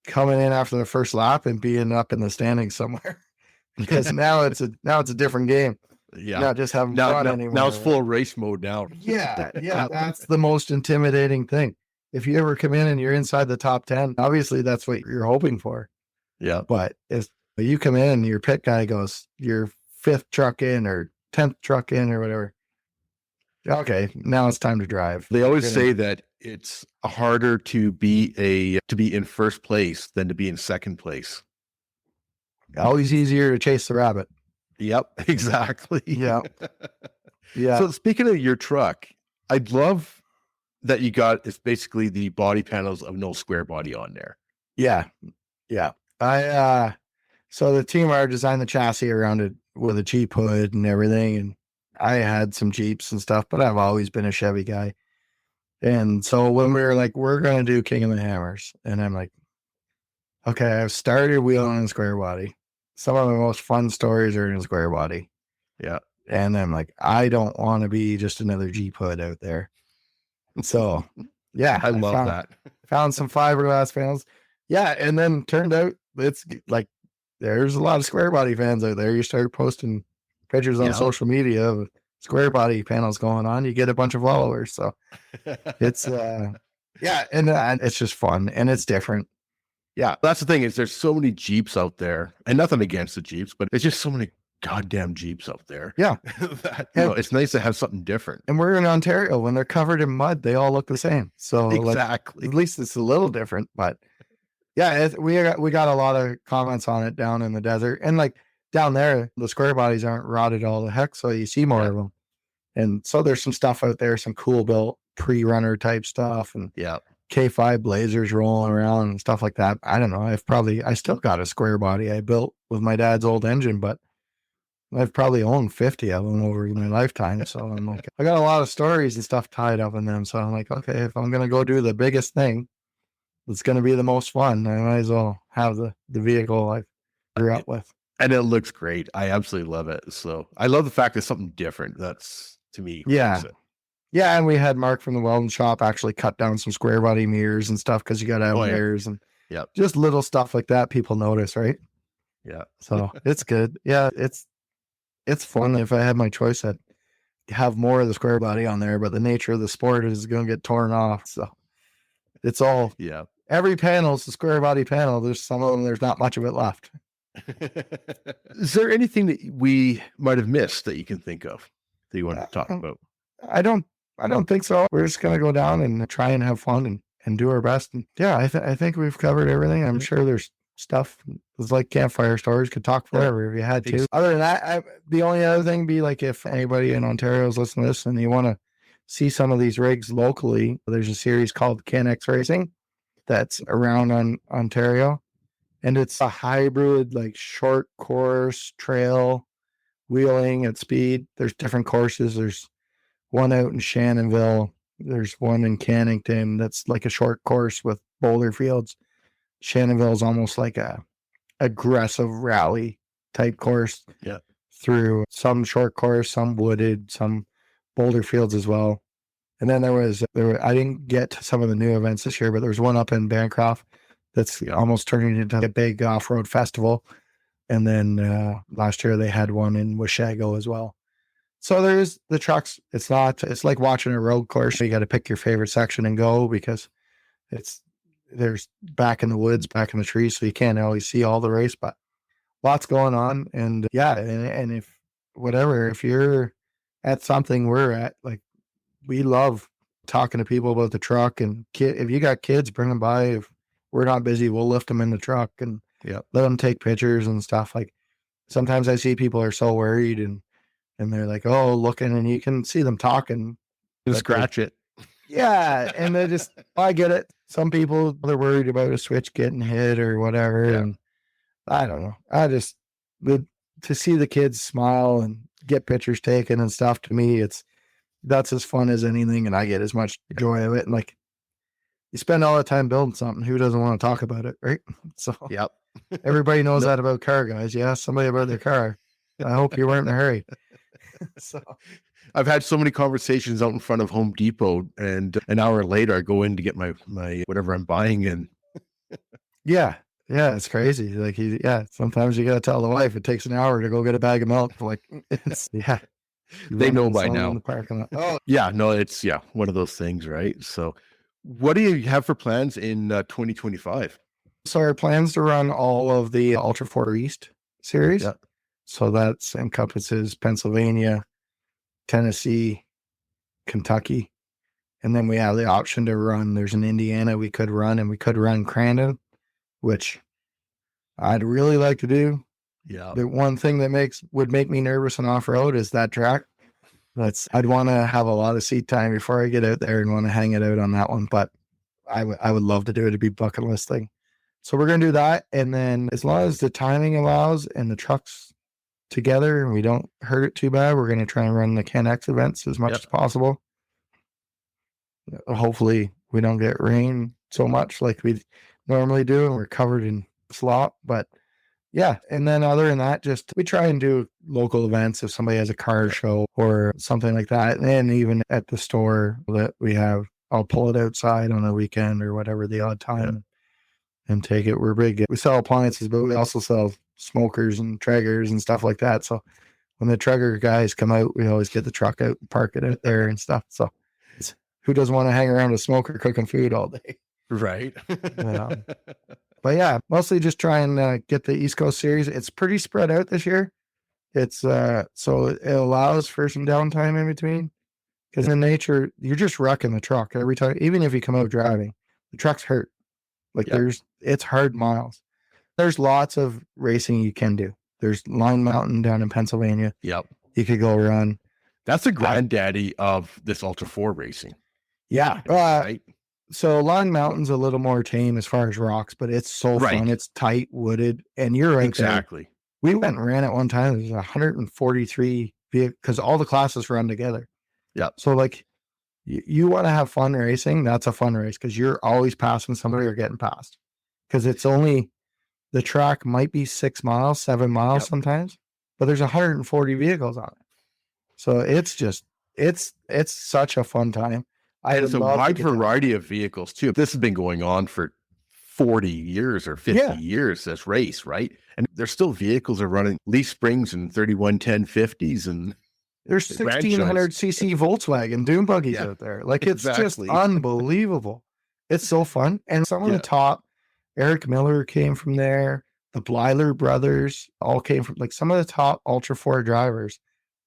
coming in after the first lap and being up in the standings somewhere, because now it's a different game. Yeah. Not just having fun anymore. Now it's full race mode now. Yeah. That's the most intimidating thing. If you ever come in and you're inside the top 10, obviously that's what you're hoping for. Yeah. But if you come in and your pit guy goes, your 5th truck in or 10th truck in or whatever, okay, now it's time to drive. They always say that it's harder to be in first place than to be in second place. Always easier to chase the rabbit. Yep, exactly. Yeah. So speaking of your truck, I'd love that you got, it's basically the body panels of no square body on there. Yeah. So the team designed the chassis around it with a Jeep hood and everything. And I had some Jeeps and stuff, but I've always been a Chevy guy. And so when we were like, we're going to do King of the Hammers, and I'm like, okay, I've started wheeling in square body. Some of the most fun stories are in square body. Yeah. And I'm like, I don't want to be just another Jeep hood out there. So I love that. Found some fiberglass panels. Yeah. And then turned out it's like, there's a lot of square body fans out there. You start posting pictures on social media of square body panels going on, you get a bunch of followers. So it's, and it's just fun and it's different. Yeah. That's the thing, is there's so many Jeeps out there, and nothing against the Jeeps, but it's just so many goddamn Jeeps out there. Yeah. It's nice to have something different. And we're in Ontario. When they're covered in mud, they all look the same. So exactly. At least it's a little different, but we got a lot of comments on it down in the desert, and like down there, the square bodies aren't rotted all the heck. So you see more of them. And so there's some stuff out there, some cool built pre-runner type stuff, and K5 Blazers rolling around and stuff like that. I don't know. I still got a square body I built with my dad's old engine, but I've probably owned 50 of them over my lifetime. So I'm like, I got a lot of stories and stuff tied up in them. So I'm like, okay, if I'm going to go do the biggest thing, it's going to be the most fun, I might as well have the vehicle I grew up with. And it looks great. I absolutely love it. So I love the fact that something different. That's, to me. Yeah. And we had Mark from the welding shop actually cut down some square body mirrors and stuff, because you got to have mirrors. And Yep. Just little stuff like that people notice, right? Yeah. So it's good. Yeah, it's fun. If I had my choice, I'd have more of the square body on there, but the nature of the sport is going to get torn off. So it's all, Yeah. every panel is the square body panel. There's some of them, there's not much of it left. Is there anything that we might have missed that you can think of that you want to talk about? I don't think so. We're just going to go down and try and have fun and do our best. And yeah, I think we've covered everything. I'm sure there's stuff. It's like campfire stories, could talk forever if you had to. Other than that, the only other thing be like, if anybody in Ontario is listening to this and you want to see some of these rigs locally, there's a series called KOH Racing that's around on Ontario. And it's a hybrid, like short course trail wheeling at speed. There's different courses. There's one out in Shannonville. There's one in Cannington that's like a short course with boulder fields. Shannonville is almost like a aggressive rally type course. Yeah. Through some short course, some wooded, some boulder fields as well. And then I didn't get to some of the new events this year, but there was one up in Bancroft that's almost turning into a big off-road festival. And then last year they had one in Washago as well. So there's the trucks. It's like watching a road course. You got to pick your favorite section and go, because there's back in the woods, back in the trees. So you can't always see all the race, but lots going on. And yeah. And if you're at something we're at, like, we love talking to people about the truck, and if you got kids, bring them by. If we're not busy, we'll lift them in the truck and let them take pictures and stuff. Like, sometimes I see people are so worried and they're like, oh, looking, and you can see them talking. Just scratch it. Yeah. And they just, I get it. Some people, they're worried about a switch getting hit or whatever. Yeah. And I don't know. To see the kids smile and get pictures taken and stuff, to me, that's as fun as anything. And I get as much joy of it. And like, you spend all the time building something, who doesn't want to talk about it, right? So everybody knows that about car guys. You ask somebody about their car, I hope you weren't in a hurry. So I've had so many conversations out in front of Home Depot, and an hour later I go in to get my whatever I'm buying, and yeah, it's crazy. Like, sometimes you got to tell the wife it takes an hour to go get a bag of milk. Like, they know by now. In the parking lot. Oh yeah, no, it's one of those things, right? So what do you have for plans in 2025? So our plans to run all of the Ultra 4 East series. Yeah. So that encompasses Pennsylvania, Tennessee, Kentucky. And then we have the option to run, there's an Indiana we could run, and we could run Crandon, which I'd really like to do. Yeah. The one thing that would make me nervous on off-road is that track. I'd want to have a lot of seat time before I get out there and want to hang it out on that one. But I would love to do it. It'd be bucket list thing. So we're going to do that. And then as long as the timing allows and the trucks together and we don't hurt it too bad, we're going to try and run the KOH events as much as possible. Hopefully we don't get rain so much like we normally do, and we're covered in slop. But yeah. And then other than that, we try and do local events if somebody has a car show or something like that. And then even at the store that we have, I'll pull it outside on a weekend or whatever, the odd time, and take it. We're big. We sell appliances, but we also sell smokers and Traegers and stuff like that. So when the Traeger guys come out, we always get the truck out and park it out there and stuff. So who doesn't want to hang around a smoker cooking food all day? Right. But yeah, mostly just try and get the East Coast series. It's pretty spread out this year. It's so it allows for some downtime in between, because in nature, you're just wrecking the truck every time. Even if you come out driving, the truck's hurt. Like it's hard miles. There's lots of racing you can do. There's Line Mountain down in Pennsylvania. Yep. You could go run. That's the granddaddy of this Ultra 4 racing. Yeah. Right. So Line Mountain's a little more tame as far as rocks, but it's so fun. It's tight, wooded, and you're right. Exactly. There. We went and ran it one time. There's 143 vehicles because all the classes run together. Yeah. So like, you want to have fun racing. That's a fun race because you're always passing somebody or getting passed. Because the track might be 6 miles, 7 miles sometimes, but there's 140 vehicles on it. So it's such a fun time. It's a wide variety of vehicles too. This has been going on for 40 years or 50 years this race, right? And there's still vehicles are running leaf springs and 311050s, and there's 1600cc Volkswagen dune buggies out there. Like, it's just unbelievable. It's so fun. And some of the top, Eric Miller came from there. The Blyler brothers all came from, like, some of the top Ultra 4 drivers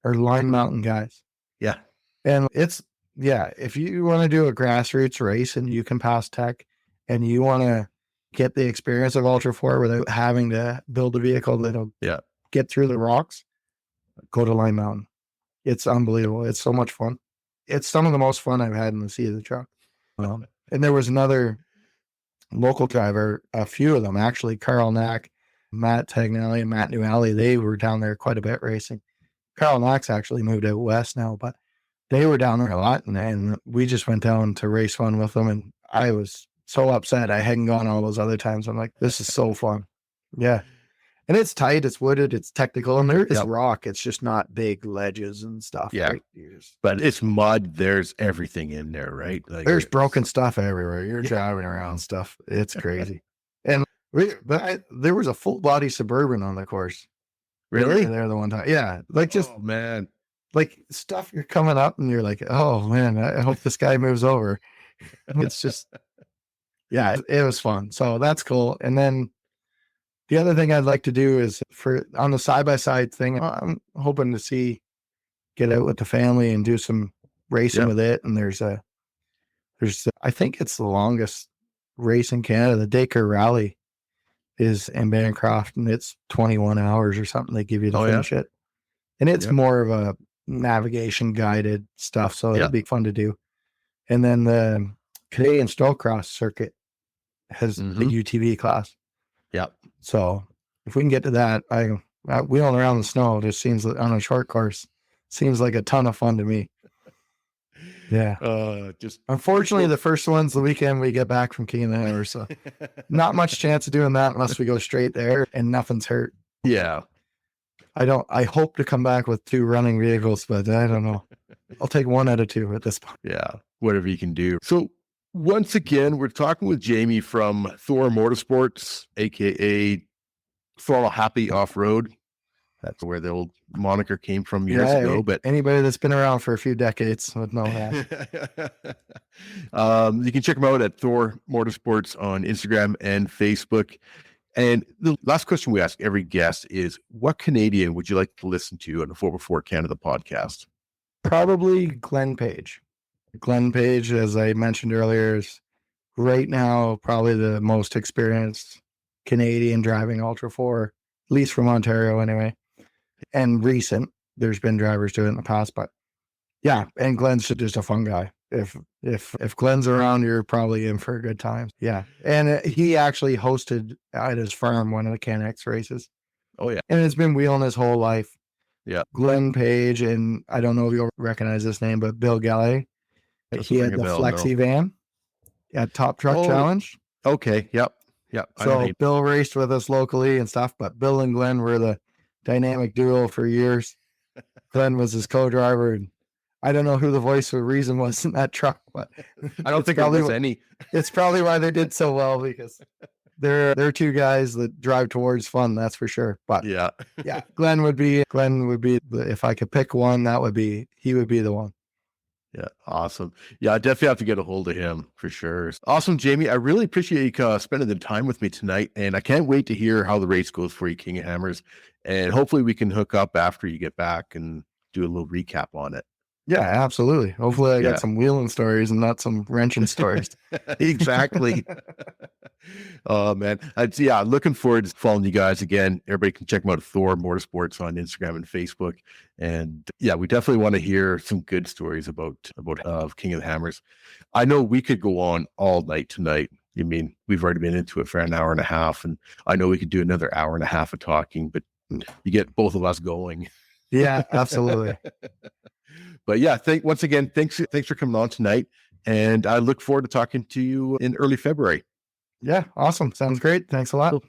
are Line Mountain guys. Yeah. And it's, if you want to do a grassroots race and you can pass tech and you want to get the experience of Ultra 4 without having to build a vehicle that'll get through the rocks, go to Line Mountain. It's unbelievable. It's so much fun. It's some of the most fun I've had in the seat of the truck. And there was another local driver, a few of them actually, Carl Knack, Matt Tagnelli, and Matt Newally. They were down there quite a bit racing. Carl Knack's actually moved out west now, but they were down there a lot, and we just went down to race fun with them, and I was so upset I hadn't gone all those other times. I'm like, this is so fun. Yeah. And it's tight, it's wooded, it's technical, and there is rock. It's just not big ledges and stuff. Yeah. Right? But it's mud. There's everything in there, right? Like, there's broken stuff everywhere. You're driving around stuff. It's crazy. And there was a full body Suburban on the course. Really? There the one time. Yeah. Like, just, oh, man. Like, stuff, you're coming up and you're like, oh man, I hope this guy moves over. It's just, it was fun. So that's cool. And then the other thing I'd like to do is on the side-by-side thing, I'm hoping to get out with the family and do some racing with it. And there's I think it's the longest race in Canada. The Dacre Rally is in Bancroft, and it's 21 hours or something. They give you to finish it. And it's more of a navigation guided stuff. So it'll be fun to do. And then the Canadian Stallcross circuit has the UTV class. Yep. So if we can get to that, wheeling around the snow just seems like, on a short course, seems like a ton of fun to me. Yeah. Unfortunately, the first one's the weekend we get back from King of the Hammer, so not much chance of doing that unless we go straight there and nothing's hurt. Yeah. I hope to come back with 2 running vehicles, but I don't know. I'll take 1 out of 2 at this point. Yeah. Whatever you can do. So once again, we're talking with Jamie from Thor Motorsports, aka Thor Happy Off-Road. That's where the old moniker came from years ago. But anybody that's been around for a few decades would know that. You can check them out at Thor Motorsports on Instagram and Facebook. And the last question we ask every guest is, what Canadian would you like to listen to on the 4x4 Canada podcast? Probably Glenn Page. Glenn Page, as I mentioned earlier, is right now probably the most experienced Canadian driving Ultra 4, at least from Ontario anyway. And recent, there's been drivers doing it in the past, but yeah, and Glenn's just a fun guy. If Glenn's around, you're probably in for a good time. Yeah. And he actually hosted at his farm one of the CanX races. Oh, yeah. And it's been wheeling his whole life. Yeah. Glenn Page, and I don't know if you'll recognize this name, but Bill Galley. He had the Flexi van at Top Truck Challenge. Okay. Yep. So Bill raced with us locally and stuff, but Bill and Glenn were the dynamic duo for years. Glenn was his co-driver, and I don't know who the voice of reason was in that truck, but I don't think there was any. It's probably why they did so well, because they're 2 guys that drive towards fun, that's for sure. But yeah, Glenn would be if I could pick one, he would be the one. Yeah, awesome. Yeah, I definitely have to get a hold of him for sure. Awesome, Jamie. I really appreciate you spending the time with me tonight, and I can't wait to hear how the race goes for you, King of Hammers. And hopefully we can hook up after you get back and do a little recap on it. Yeah, absolutely. Hopefully I got some wheeling stories and not some wrenching stories. Exactly. Oh, man. Looking forward to following you guys again. Everybody can check them out at Thor Motorsports on Instagram and Facebook. And yeah, we definitely want to hear some good stories about King of the Hammers. I know we could go on all night tonight. I mean, we've already been into it for an hour and a half, and I know we could do another hour and a half of talking, but you get both of us going. Yeah, absolutely. But yeah, once again, thanks for coming on tonight. And I look forward to talking to you in early February. Yeah, awesome. Sounds great. Thanks a lot.